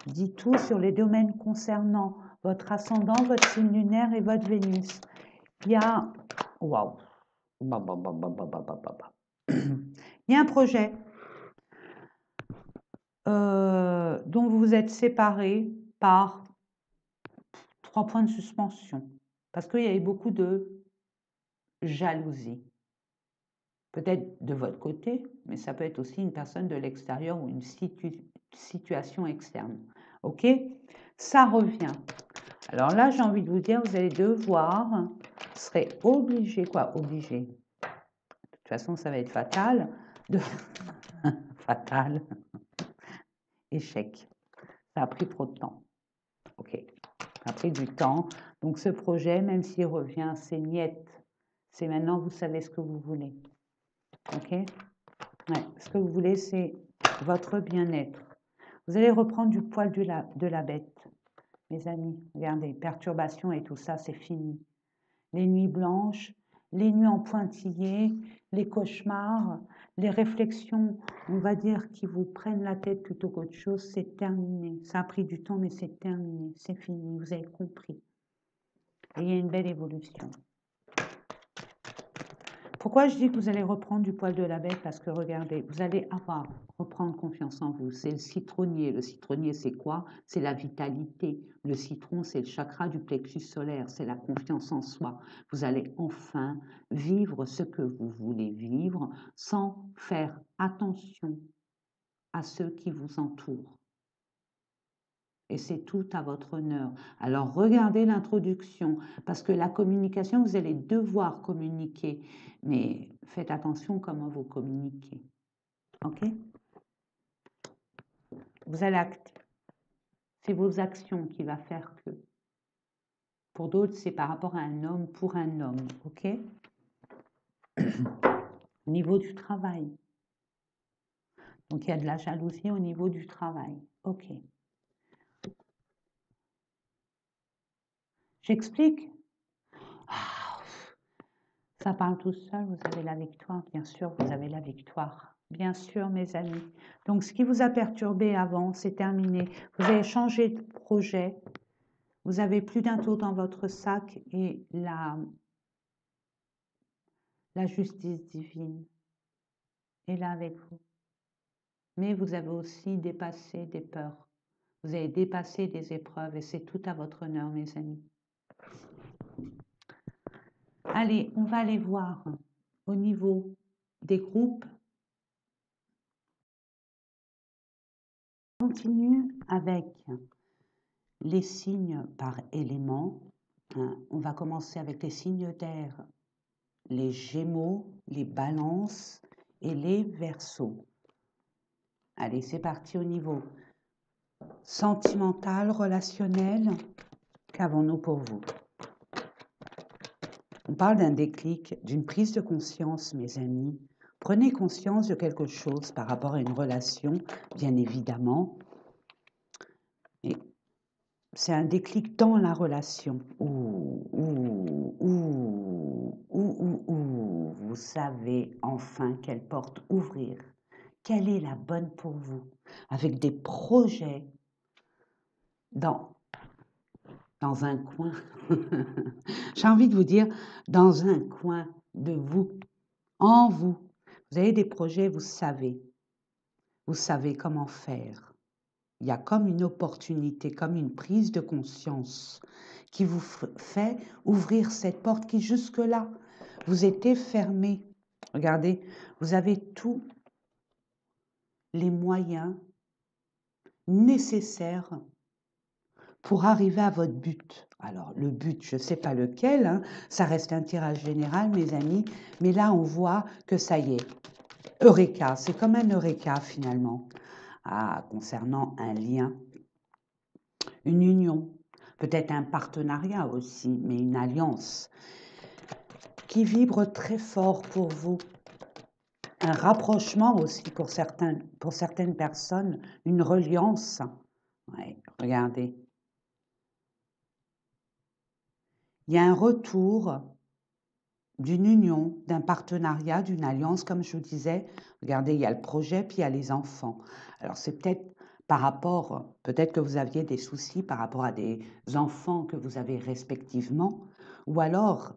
dis tout sur les domaines concernant votre ascendant, votre signe lunaire et votre Vénus. Il y a... Waouh. Il y a un projet dont vous vous êtes séparés par 3 points de suspension. Parce qu'il y avait beaucoup de jalousie. Peut-être de votre côté, mais ça peut être aussi une personne de l'extérieur ou une situation externe. OK? Ça revient. Alors là, j'ai envie de vous dire, vous allez devoir, vous serez obligé, quoi, obligé. De toute façon, ça va être fatal. De... fatal. Échec. Ça a pris trop de temps. Ok. Ça a pris du temps. Donc ce projet, même s'il revient, c'est niette. C'est maintenant, vous savez ce que vous voulez. Ok. Ouais. Ce que vous voulez, c'est votre bien-être. Vous allez reprendre du poil de la bête. Mes amis, regardez, perturbations et tout ça, c'est fini. Les nuits blanches, les nuits en pointillés, les cauchemars, les réflexions, on va dire, qui vous prennent la tête plutôt qu'autre chose, c'est terminé. Ça a pris du temps, mais c'est terminé, c'est fini, vous avez compris. Et il y a une belle évolution. Pourquoi je dis que vous allez reprendre du poil de la bête? Parce que regardez, vous allez reprendre confiance en vous. C'est le citronnier. Le citronnier, c'est quoi? C'est la vitalité. Le citron, c'est le chakra du plexus solaire. C'est la confiance en soi. Vous allez enfin vivre ce que vous voulez vivre sans faire attention à ceux qui vous entourent. Et c'est tout à votre honneur. Alors regardez l'introduction, parce que la communication, vous allez devoir communiquer, mais faites attention comment vous communiquez. Ok? Vous allez c'est vos actions qui va faire que. Pour d'autres, c'est par rapport à un homme pour un homme. Ok? Au niveau du travail. Donc il y a de la jalousie au niveau du travail. Ok. J'explique? Ah, ça parle tout seul, vous avez la victoire, bien sûr, vous avez la victoire. Bien sûr, mes amis. Donc, ce qui vous a perturbé avant, c'est terminé. Vous avez changé de projet. Vous avez plus d'un tour dans votre sac et la justice divine est là avec vous. Mais vous avez aussi dépassé des peurs. Vous avez dépassé des épreuves et c'est tout à votre honneur, mes amis. Allez, on va aller voir au niveau des groupes. On continue avec les signes par élément. On va commencer avec les signes d'air, les Gémeaux, les Balances et les Verseaux. Allez, c'est parti au niveau sentimental, relationnel. Qu'avons-nous pour vous? On parle d'un déclic, d'une prise de conscience, mes amis. Prenez conscience de quelque chose par rapport à une relation, bien évidemment. Et c'est un déclic dans la relation. Vous savez enfin quelle porte ouvrir. Quelle est la bonne pour vous? Avec des projets dans un coin. J'ai envie de vous dire, dans un coin de vous, en vous. Vous avez des projets, vous savez comment faire. Il y a comme une opportunité, comme une prise de conscience qui vous fait ouvrir cette porte qui jusque-là vous était fermée. Regardez, vous avez tous les moyens nécessaires pour arriver à votre but. Alors, le but, je ne sais pas lequel, hein, ça reste un tirage général, mes amis, mais là, on voit que ça y est. Eureka, c'est comme un eureka finalement, concernant un lien, une union, peut-être un partenariat aussi, mais une alliance qui vibre très fort pour vous. Un rapprochement aussi pour certaines personnes, une reliance. Ouais, regardez. Il y a un retour d'une union, d'un partenariat, d'une alliance, comme je vous disais. Regardez, il y a le projet, puis il y a les enfants. Alors, c'est peut-être par rapport, peut-être que vous aviez des soucis par rapport à des enfants que vous avez respectivement, ou alors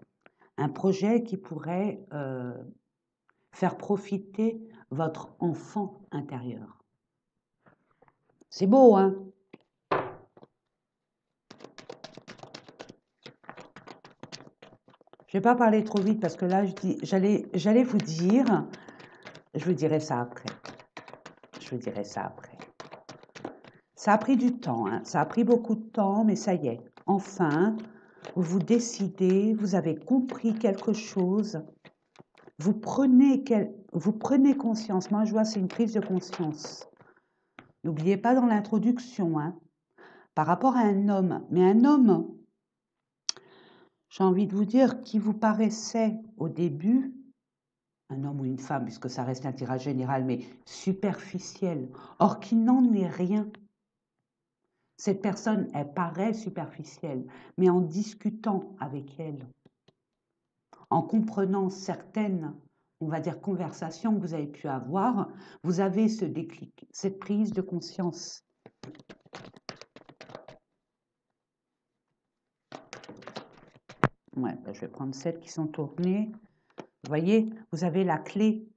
un projet qui pourrait faire profiter votre enfant intérieur. C'est beau, hein? Je ne vais pas parler trop vite parce que là, j'allais vous dire, je vous dirai ça après. Je vous dirai ça après. Ça a pris du temps, hein. Ça a pris beaucoup de temps, mais ça y est. enfin, vous décidez, vous avez compris quelque chose, vous prenez conscience. Moi, je vois, c'est une prise de conscience. N'oubliez pas dans l'introduction, hein, par rapport à un homme, mais un homme, j'ai envie de vous dire, qui vous paraissait au début, un homme ou une femme, puisque ça reste un tirage général, mais superficiel, or qui n'en est rien. Cette personne, elle paraît superficielle, mais en discutant avec elle, en comprenant certaines, on va dire, conversations que vous avez pu avoir, vous avez ce déclic, cette prise de conscience. Ouais, ben je vais prendre celles qui sont tournées. Vous voyez, vous avez la clé.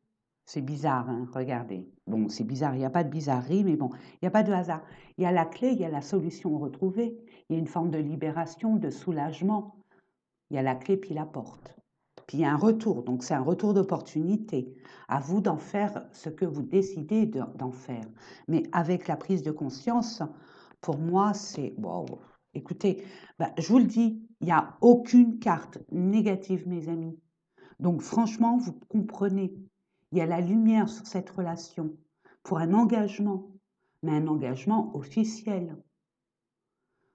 C'est bizarre, hein, regardez. Bon, c'est bizarre, il n'y a pas de bizarrerie, mais bon, il n'y a pas de hasard. Il y a la clé, il y a la solution retrouvée. Il y a une forme de libération, de soulagement. Il y a la clé, puis la porte. Puis il y a un retour, donc c'est un retour d'opportunité. À vous d'en faire ce que vous décidez d'en faire. Mais avec la prise de conscience, pour moi, c'est... Wow. Écoutez, ben, je vous le dis, il n'y a aucune carte négative, mes amis. Donc franchement, vous comprenez, il y a la lumière sur cette relation pour un engagement, mais un engagement officiel.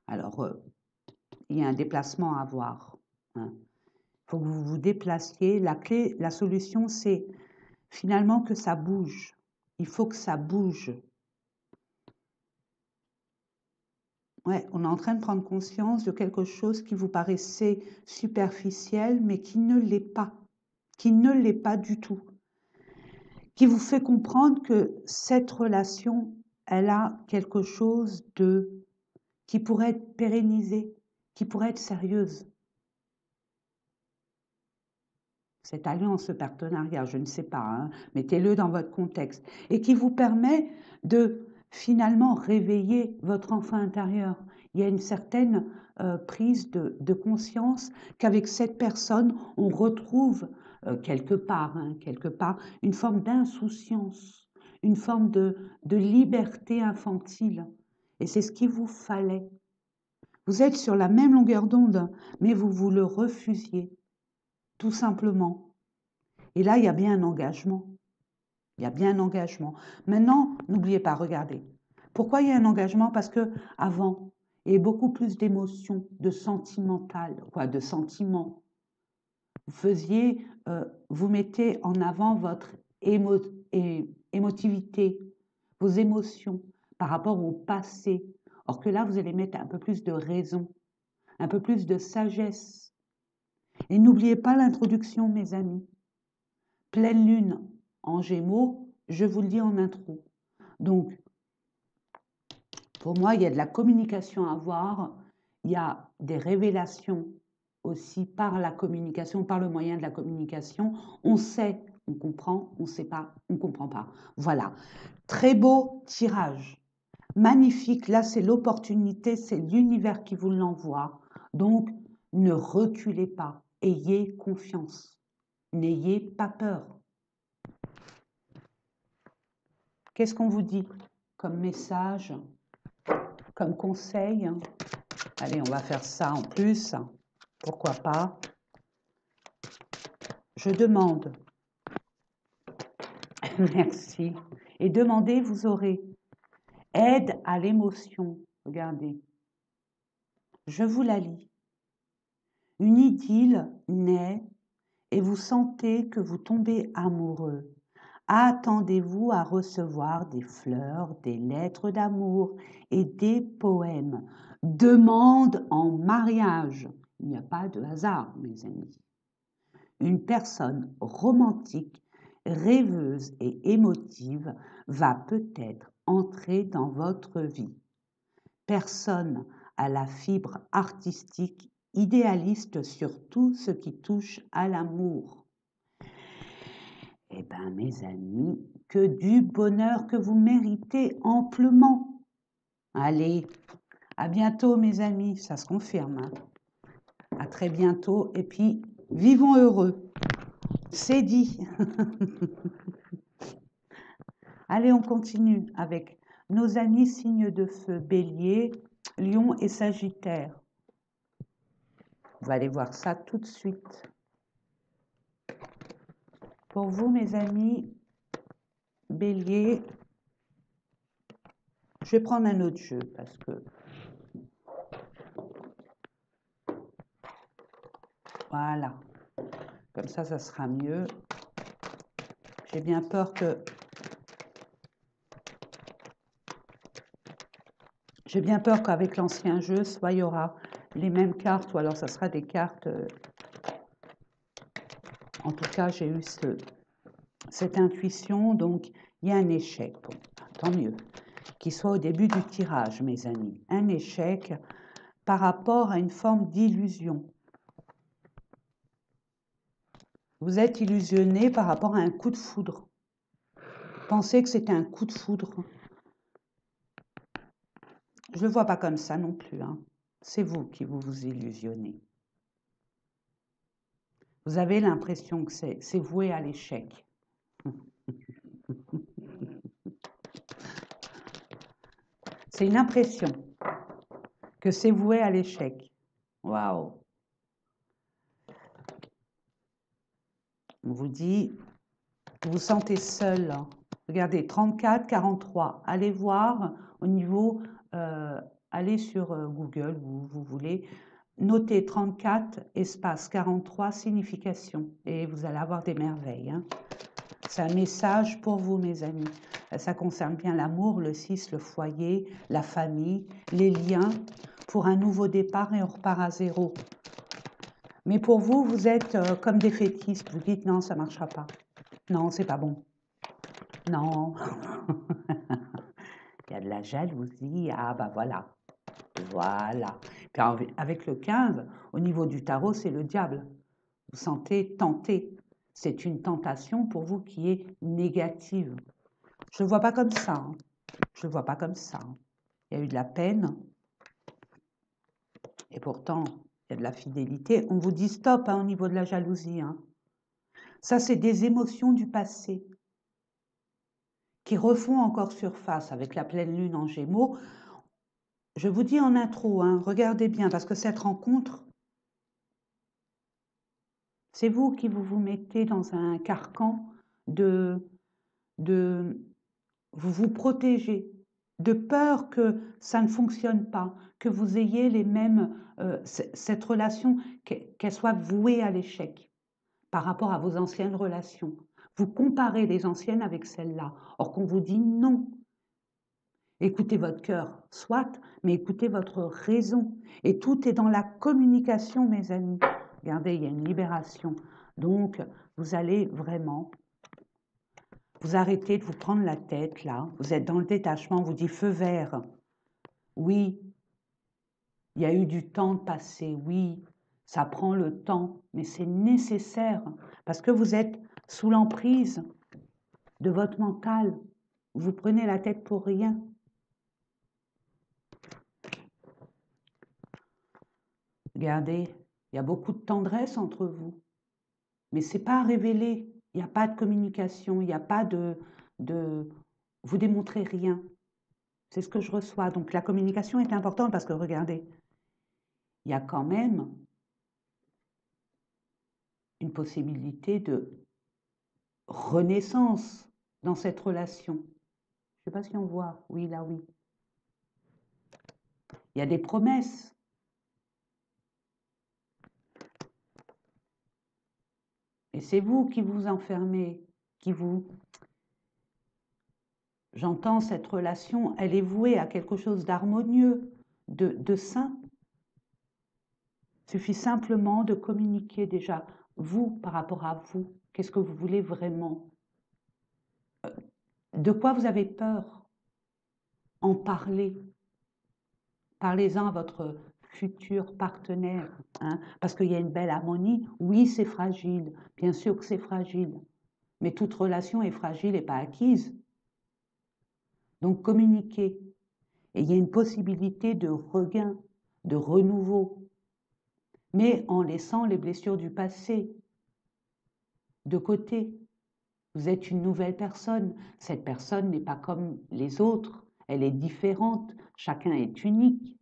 Alors, il y a un déplacement à avoir, hein. Il faut que vous vous déplaciez. La clé, la solution, c'est finalement que ça bouge. Il faut que ça bouge. Ouais, on est en train de prendre conscience de quelque chose qui vous paraissait superficiel, mais qui ne l'est pas. Qui ne l'est pas du tout. Qui vous fait comprendre que cette relation, elle a quelque chose qui pourrait être pérennisé, qui pourrait être sérieuse. Cette alliance, ce partenariat, je ne sais pas, hein, mettez-le dans votre contexte, et qui vous permet de finalement réveiller votre enfant intérieur. Il y a une certaine prise de conscience qu'avec cette personne, on retrouve quelque part, une forme d'insouciance, une forme de liberté infantile. Et c'est ce qu'il vous fallait. Vous êtes sur la même longueur d'onde, mais vous le refusiez, tout simplement. Et là, il y a bien un engagement. Il y a bien un engagement. Maintenant, n'oubliez pas, regardez. Pourquoi il y a un engagement? Parce que avant, il y avait beaucoup plus d'émotions, de sentimental, de sentiments. Vous mettez en avant votre émotivité, vos émotions par rapport au passé. Or que là, vous allez mettre un peu plus de raison, un peu plus de sagesse. Et n'oubliez pas l'introduction, mes amis. Pleine lune en Gémeaux, je vous le dis en intro. Donc, pour moi, il y a de la communication à avoir, il y a des révélations aussi par la communication, par le moyen de la communication. On sait, on comprend, on ne sait pas, on ne comprend pas. Voilà, très beau tirage, magnifique. Là, c'est l'opportunité, c'est l'univers qui vous l'envoie. Donc, ne reculez pas, ayez confiance, n'ayez pas peur. Qu'est-ce qu'on vous dit comme message, comme conseil? Allez, on va faire ça en plus. Pourquoi pas? Je demande. Merci. Et demandez, vous aurez. Aide à l'émotion. Regardez. Je vous la lis. Une idylle naît et vous sentez que vous tombez amoureux. Attendez-vous à recevoir des fleurs, des lettres d'amour et des poèmes. Demande en mariage. Il n'y a pas de hasard, mes amis. Une personne romantique, rêveuse et émotive va peut-être entrer dans votre vie. Personne à la fibre artistique, idéaliste sur tout ce qui touche à l'amour. Eh bien, mes amis, que du bonheur que vous méritez amplement. Allez, à bientôt, mes amis, ça se confirme, hein. À très bientôt, et puis, vivons heureux. C'est dit. Allez, on continue avec nos amis signes de feu, Bélier, Lion et Sagittaire. On va aller voir ça tout de suite. Pour vous, mes amis, Bélier, je vais prendre un autre jeu parce que... Voilà. Comme ça sera mieux. J'ai bien peur que... J'ai bien peur qu'avec l'ancien jeu, soit il y aura les mêmes cartes, ou alors ça sera des cartes... En tout cas, j'ai eu cette intuition, donc il y a un échec. Bon, tant mieux. Qu'il soit au début du tirage, mes amis. Un échec par rapport à une forme d'illusion. Vous êtes illusionné par rapport à un coup de foudre. Pensez que c'était un coup de foudre. Je ne le vois pas comme ça non plus. Hein. C'est vous qui vous illusionnez. Vous avez l'impression que c'est voué à l'échec. C'est une impression que c'est voué à l'échec. Waouh! On vous dit, vous vous sentez seul. Regardez, 34, 43. Allez voir au niveau, allez sur Google, où vous voulez, notez 34, espace 43, signification. Et vous allez avoir des merveilles. Hein. C'est un message pour vous, mes amis. Ça concerne bien l'amour, le 6, le foyer, la famille, les liens, pour un nouveau départ et on repart à zéro. Mais pour vous, vous êtes comme défaitistes. Vous dites non, ça ne marchera pas. Non, c'est pas bon. Non. Il y a de la jalousie. Ah, bah voilà. Voilà. Puis avec le 15, au niveau du tarot, c'est le diable. Vous sentez tenté. C'est une tentation pour vous qui est négative. Je ne le vois pas comme ça. Hein. Je ne le vois pas comme ça. Il y a eu de la peine. Et pourtant, il y a de la fidélité. On vous dit stop hein, au niveau de la jalousie. Hein. Ça, c'est des émotions du passé qui refont encore surface avec la pleine lune en Gémeaux. Je vous dis en intro, hein, regardez bien, parce que cette rencontre, c'est vous qui vous mettez dans un carcan de vous vous protégez, de peur que ça ne fonctionne pas, que vous ayez les mêmes, cette relation, qu'elle soit vouée à l'échec par rapport à vos anciennes relations. Vous comparez les anciennes avec celles-là, or qu'on vous dit non. Écoutez votre cœur, soit, mais écoutez votre raison. Et tout est dans la communication, mes amis. Regardez, il y a une libération. Donc, vous allez vraiment vous arrêter de vous prendre la tête, là. Vous êtes dans le détachement, on vous dit feu vert. Oui, il y a eu du temps de passer, oui, ça prend le temps, mais c'est nécessaire parce que vous êtes sous l'emprise de votre mental. Vous prenez la tête pour rien. Regardez, il y a beaucoup de tendresse entre vous, mais ce n'est pas révélé. Il n'y a pas de communication, il n'y a pas de... Vous démontrez rien. C'est ce que je reçois. Donc la communication est importante parce que regardez, il y a quand même une possibilité de renaissance dans cette relation. Je ne sais pas si on voit. Oui, là, oui. Il y a des promesses. Et c'est vous qui vous enfermez, qui vous... J'entends cette relation, elle est vouée à quelque chose d'harmonieux, de sain. Il suffit simplement de communiquer déjà, vous, par rapport à vous. Qu'est-ce que vous voulez vraiment? De quoi vous avez peur? En parler. Parlez-en à votre futur partenaire, hein, parce qu'il y a une belle harmonie. Oui, c'est fragile, bien sûr que c'est fragile, mais toute relation est fragile et pas acquise. Donc communiquez. Et il y a une possibilité de regain, de renouveau, mais en laissant les blessures du passé de côté. Vous êtes une nouvelle personne. Cette personne n'est pas comme les autres. Elle est différente. Chacun est unique.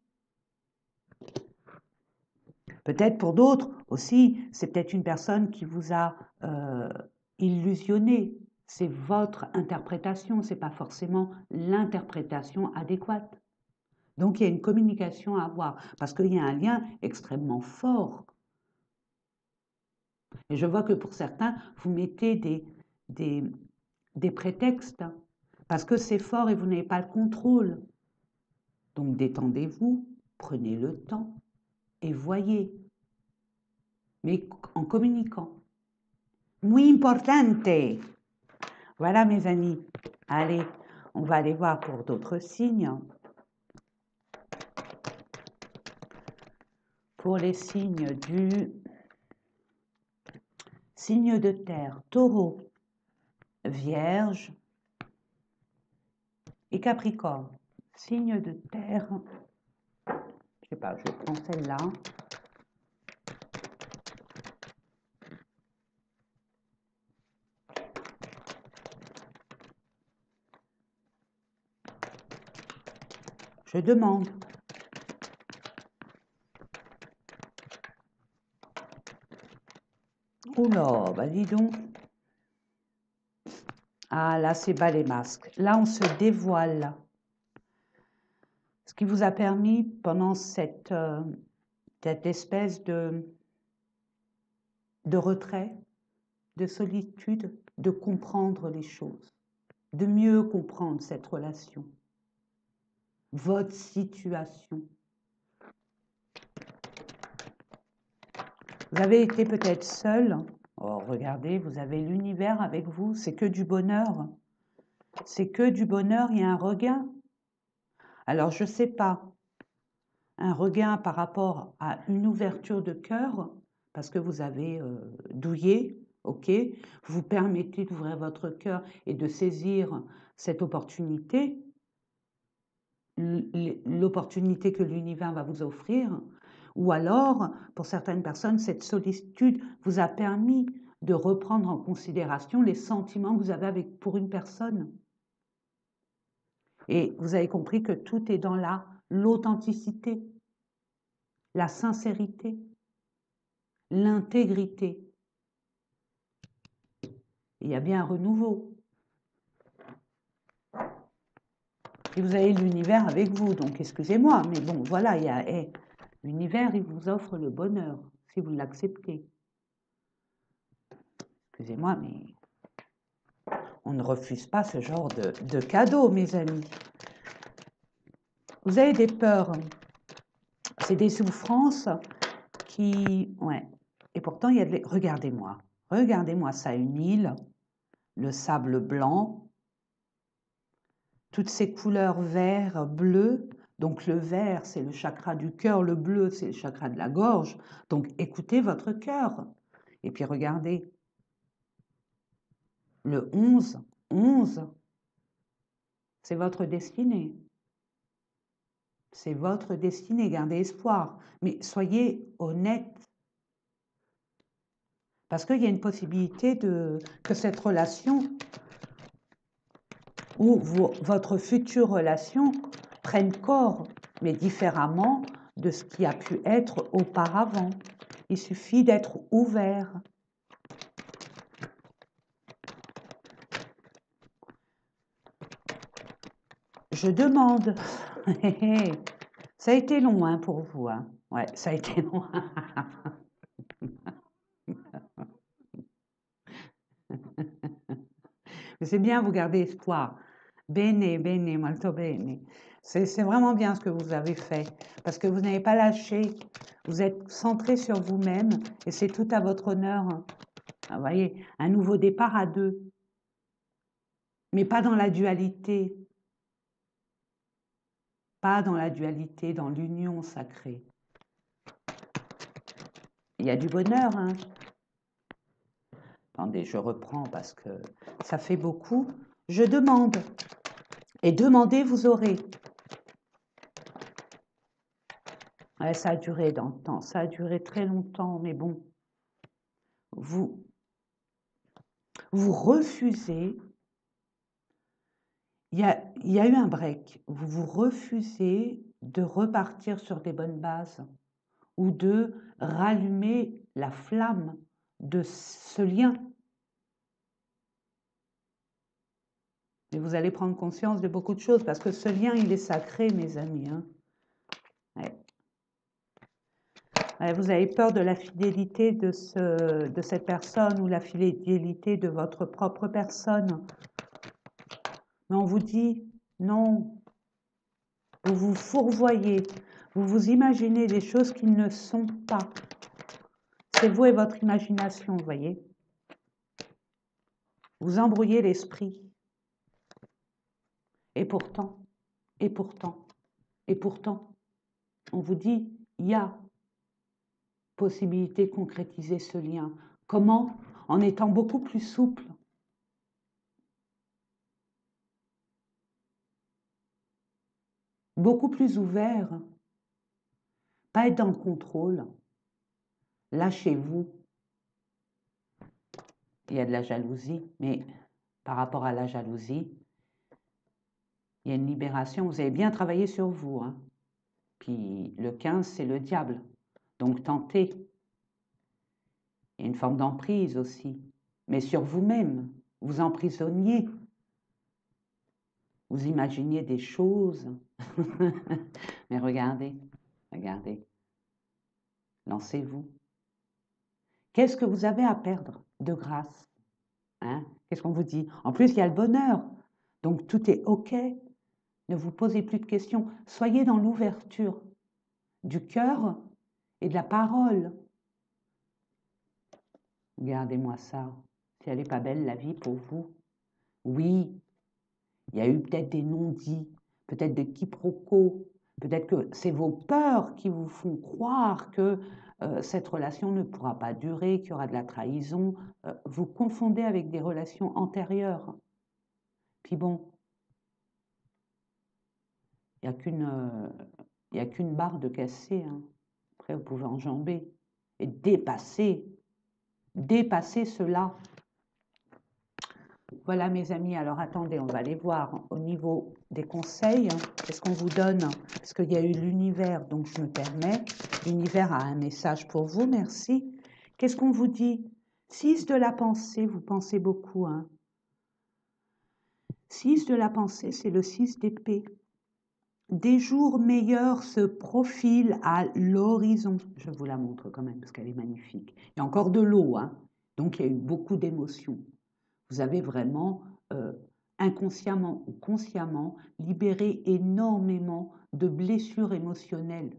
Peut-être pour d'autres aussi, c'est peut-être une personne qui vous a illusionné. C'est votre interprétation, c'est pas forcément l'interprétation adéquate. Donc il y a une communication à avoir, parce qu'il y a un lien extrêmement fort. Et je vois que pour certains, vous mettez des prétextes, parce que c'est fort et vous n'avez pas le contrôle. Donc détendez-vous, prenez le temps et voyez, mais en communiquant. Muy importante. Voilà mes amis. Allez, on va aller voir pour d'autres signes. Pour les signes du signe de terre, taureau, vierge et capricorne. Signe de terre, je sais pas, je prends celle-là. Je demande. Oula, bah dis donc. Ah là, c'est bas les masques. Là, on se dévoile. Ce qui vous a permis pendant cette espèce de retrait, de solitude, de comprendre les choses, de mieux comprendre cette relation, votre situation. Vous avez été peut-être seul. Oh, regardez, vous avez l'univers avec vous, c'est que du bonheur. C'est que du bonheur, il y a un regain. Alors, je ne sais pas, un regain par rapport à une ouverture de cœur, parce que vous avez douillé, ok, vous permettez d'ouvrir votre cœur et de saisir cette opportunité, l'opportunité que l'univers va vous offrir, ou alors, pour certaines personnes, cette solitude vous a permis de reprendre en considération les sentiments que vous avez pour une personne. Et vous avez compris que tout est dans l'authenticité, la sincérité, l'intégrité. Il y a bien un renouveau. Et vous avez l'univers avec vous, donc excusez-moi, mais bon, voilà, l'univers, il vous offre le bonheur, si vous l'acceptez. Excusez-moi, mais on ne refuse pas ce genre de cadeau, mes amis. Vous avez des peurs, c'est des souffrances qui... Ouais. Et pourtant, il y a de... Regardez-moi, regardez-moi ça, une île, le sable blanc, toutes ces couleurs vert, bleu. Donc le vert, c'est le chakra du cœur, le bleu, c'est le chakra de la gorge. Donc écoutez votre cœur. Et puis regardez, le 11, 11, c'est votre destinée. C'est votre destinée, gardez espoir. Mais soyez honnête. Parce qu'il y a une possibilité que cette relation ou votre future relation prenne corps, mais différemment de ce qui a pu être auparavant. Il suffit d'être ouvert. Je demande. Ça a été long hein, pour vous. Hein. Ouais, ça a été long. Mais c'est bien, vous gardez espoir. Bene, bene, molto bene. C'est vraiment bien ce que vous avez fait, parce que vous n'avez pas lâché, vous êtes centré sur vous-même, et c'est tout à votre honneur. Vous voyez, un nouveau départ à deux, mais pas dans la dualité, pas dans la dualité, dans l'union sacrée. Il y a du bonheur, hein. Attendez, je reprends parce que ça fait beaucoup. Je demande. Et demandez, vous aurez. Ouais, ça a duré dans le temps, ça a duré très longtemps, mais bon, vous refusez, il y a eu un break, vous refusez de repartir sur des bonnes bases ou de rallumer la flamme de ce lien. Et vous allez prendre conscience de beaucoup de choses, parce que ce lien, il est sacré, mes amis. Hein. Ouais. Ouais, vous avez peur de la fidélité de cette personne ou la fidélité de votre propre personne. Mais on vous dit, non, vous vous fourvoyez, vous vous imaginez des choses qui ne sont pas. C'est vous et votre imagination, vous voyez. Vous embrouillez l'esprit. Et pourtant, et pourtant, et pourtant, on vous dit, il y a possibilité de concrétiser ce lien. Comment? En étant beaucoup plus souple. Beaucoup plus ouvert. Pas être dans le contrôle. Lâchez-vous. Il y a de la jalousie, mais par rapport à la jalousie, il y a une libération. Vous avez bien travaillé sur vous. Hein. Puis le 15, c'est le diable. Donc tentez. Il y a une forme d'emprise aussi. Mais sur vous-même, vous emprisonniez. Vous imaginiez des choses. Mais regardez, regardez. Lancez-vous. Qu'est-ce que vous avez à perdre de grâce? Hein? Qu'est-ce qu'on vous dit? En plus, il y a le bonheur. Donc tout est OK. Ne vous posez plus de questions. Soyez dans l'ouverture du cœur et de la parole. Regardez-moi ça. Si elle n'est pas belle, la vie, pour vous. Oui, il y a eu peut-être des non-dits, peut-être des quiproquos, peut-être que c'est vos peurs qui vous font croire que cette relation ne pourra pas durer, qu'il y aura de la trahison. Vous confondez avec des relations antérieures. Puis bon, il n'y a qu'une barre de cassée. Hein. Après, vous pouvez enjamber et dépasser cela. Voilà mes amis, alors attendez, on va aller voir au niveau des conseils, qu'est-ce qu'on vous donne, parce qu'il y a eu l'univers, donc je me permets, l'univers a un message pour vous, merci. Qu'est-ce qu'on vous dit? 6 de la pensée, vous pensez beaucoup, hein. 6 de la pensée, c'est le 6 d'épée. Des jours meilleurs se profilent à l'horizon. Je vous la montre quand même, parce qu'elle est magnifique. Il y a encore de l'eau, hein, donc il y a eu beaucoup d'émotions. Vous avez vraiment, inconsciemment ou consciemment, libéré énormément de blessures émotionnelles.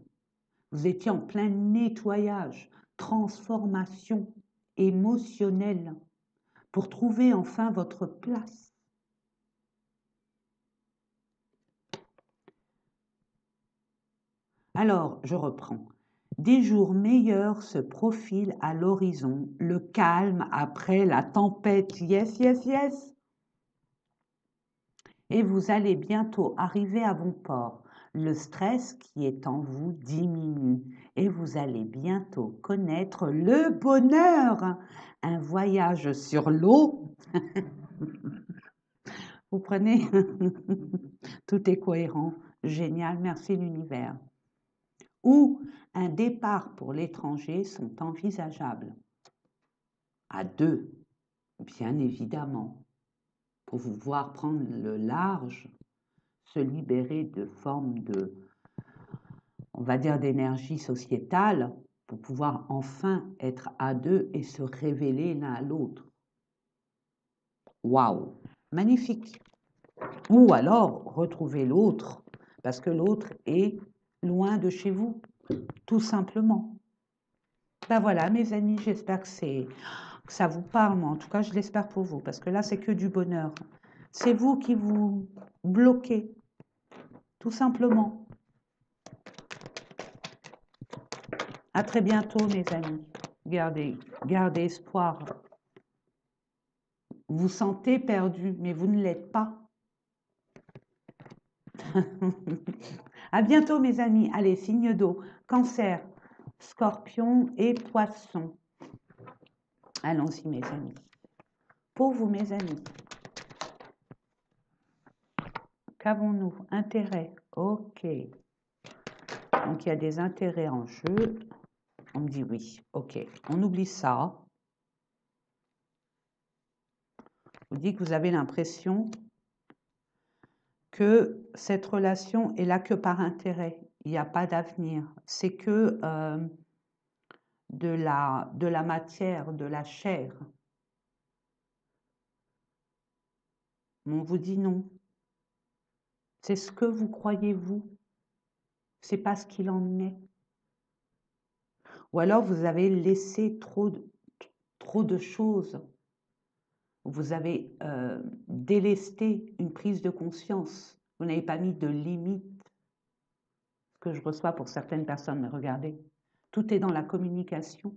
Vous étiez en plein nettoyage, transformation émotionnelle pour trouver enfin votre place. Alors, je reprends. Des jours meilleurs se profilent à l'horizon, le calme après la tempête. Yes, yes, yes. Et vous allez bientôt arriver à bon port. Le stress qui est en vous diminue et vous allez bientôt connaître le bonheur. Un voyage sur l'eau. Vous prenez? Tout est cohérent. Génial, merci l'univers. Ou un départ pour l'étranger sont envisageables. À deux, bien évidemment, pour vous voir prendre le large, se libérer de formes de, on va dire, d'énergie sociétale pour pouvoir enfin être à deux et se révéler l'un à l'autre. Waouh, magnifique. Ou alors retrouver l'autre, parce que l'autre est loin de chez vous, tout simplement. Ben voilà, mes amis, j'espère que ça vous parle, moi. En tout cas, je l'espère pour vous, parce que là, c'est que du bonheur. C'est vous qui vous bloquez, tout simplement. À très bientôt, mes amis. Gardez espoir. Vous vous sentez perdu, mais vous ne l'êtes pas. À bientôt, mes amis. Allez, signe d'eau. Cancer, Scorpion et Poisson. Allons-y, mes amis. Pour vous, mes amis. Qu'avons-nous? Intérêt. OK. Donc, il y a des intérêts en jeu. On me dit oui. Ok, on oublie ça. On dit que vous avez l'impression que cette relation est là que par intérêt. Il n'y a pas d'avenir. C'est que de la matière, de la chair. On vous dit non. C'est ce que vous croyez vous. C'est pas ce qu'il en est. Ou alors vous avez laissé trop de choses. Vous avez délesté une prise de conscience. Vous n'avez pas mis de limite. Ce que je reçois pour certaines personnes, mais regardez, tout est dans la communication.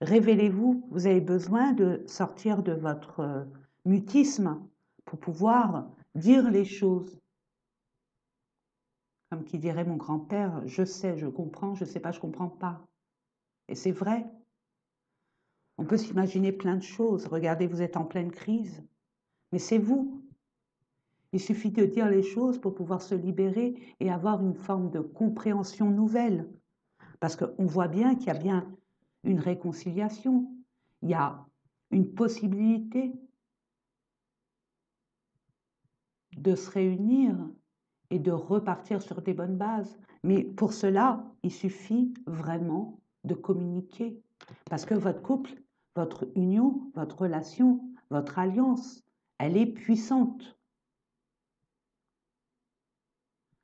Révélez-vous, vous avez besoin de sortir de votre mutisme pour pouvoir dire les choses. Comme qui dirait mon grand-père, je sais, je comprends, je ne sais pas, je ne comprends pas. Et c'est vrai. On peut s'imaginer plein de choses. Regardez, vous êtes en pleine crise. Mais c'est vous. Il suffit de dire les choses pour pouvoir se libérer et avoir une forme de compréhension nouvelle. Parce qu'on voit bien qu'il y a bien une réconciliation. Il y a une possibilité de se réunir et de repartir sur des bonnes bases. Mais pour cela, il suffit vraiment de communiquer. Parce que votre couple, votre union, votre relation, votre alliance, elle est puissante.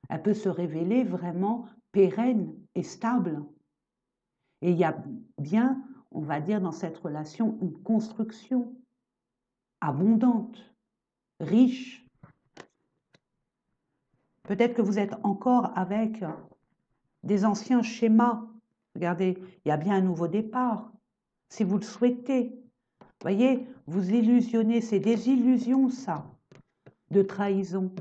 Elle peut se révéler vraiment pérenne et stable. Et il y a bien, on va dire, dans cette relation, une construction abondante, riche. Peut-être que vous êtes encore avec des anciens schémas. Regardez, il y a bien un nouveau départ, si vous le souhaitez. Vous voyez, vous illusionnez, c'est des illusions, ça, de trahison.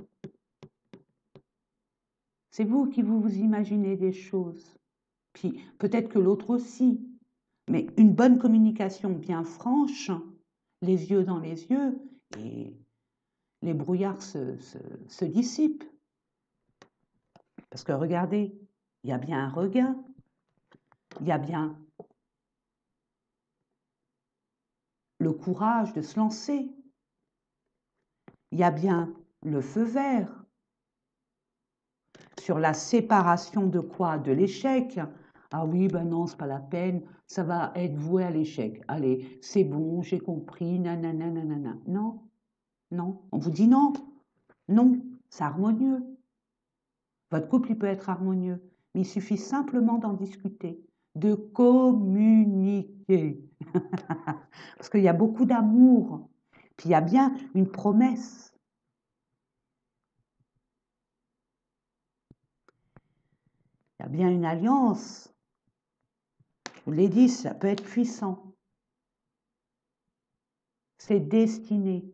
C'est vous qui vous imaginez des choses. Puis peut-être que l'autre aussi. Mais une bonne communication bien franche, les yeux dans les yeux, et les brouillards se dissipent. Parce que regardez, il y a bien un regain, il y a bien le courage de se lancer, il y a bien le feu vert sur la séparation de quoi? De l'échec. Ah oui, ben non, c'est pas la peine, ça va être voué à l'échec. Allez, c'est bon, j'ai compris, nanana, nanana. Non, non, on vous dit non, non, c'est harmonieux. Votre couple, il peut être harmonieux, mais il suffit simplement d'en discuter, de communiquer. Parce qu'il y a beaucoup d'amour, puis il y a bien une promesse. Il y a bien une alliance. Je vous l'ai dit, ça peut être puissant. C'est destiné.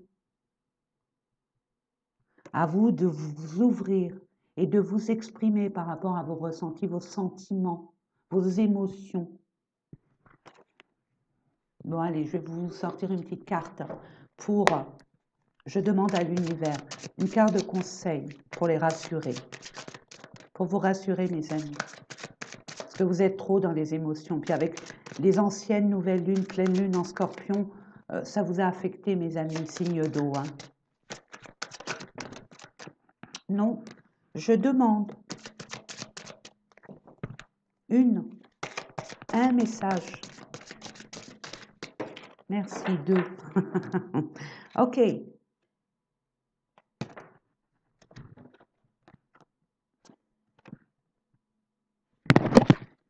À vous de vous ouvrir et de vous exprimer par rapport à vos ressentis, vos sentiments, vos émotions. Bon, allez, je vais vous sortir une petite carte pour, je demande à l'univers, une carte de conseil pour les rassurer. Pour vous rassurer, mes amis. Parce que vous êtes trop dans les émotions. Puis avec les anciennes nouvelles lunes, pleine lune en scorpion, ça vous a affecté, mes amis, signe d'eau. Hein. Non, je demande un message. Merci, 2. Ok.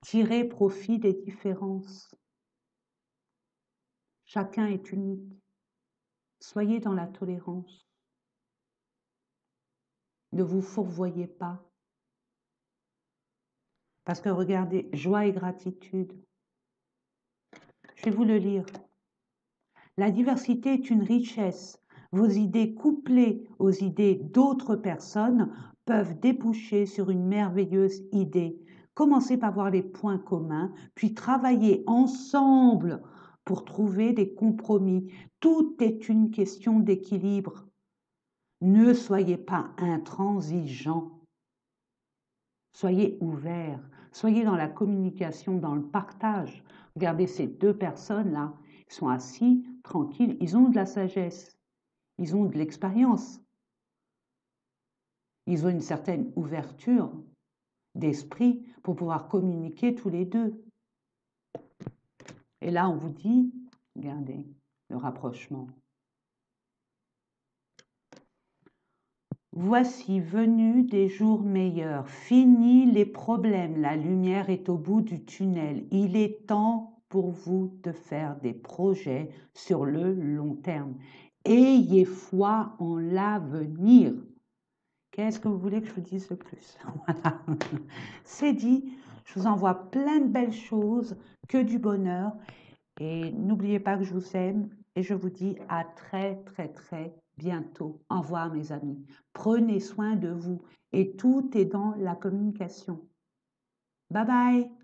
Tirez profit des différences. Chacun est unique. Soyez dans la tolérance. Ne vous fourvoyez pas. Parce que regardez, joie et gratitude. Je vais vous le lire. La diversité est une richesse. Vos idées couplées aux idées d'autres personnes peuvent déboucher sur une merveilleuse idée. Commencez par voir les points communs, puis travaillez ensemble pour trouver des compromis. Tout est une question d'équilibre. Ne soyez pas intransigeants. Soyez ouverts, Soyez dans la communication, dans le partage. Regardez ces deux personnes-là, ils sont assis, tranquilles, ils ont de la sagesse, ils ont de l'expérience, ils ont une certaine ouverture d'esprit pour pouvoir communiquer tous les deux. Et là, on vous dit, regardez, le rapprochement. Voici venus des jours meilleurs, fini les problèmes, la lumière est au bout du tunnel. Il est temps pour vous de faire des projets sur le long terme. Ayez foi en l'avenir. Qu'est-ce que vous voulez que je vous dise de plus? Voilà, c'est dit. Je vous envoie plein de belles choses, que du bonheur. Et n'oubliez pas que je vous aime et je vous dis à très très très bientôt. Au revoir mes amis. Prenez soin de vous et tout est dans la communication. Bye bye.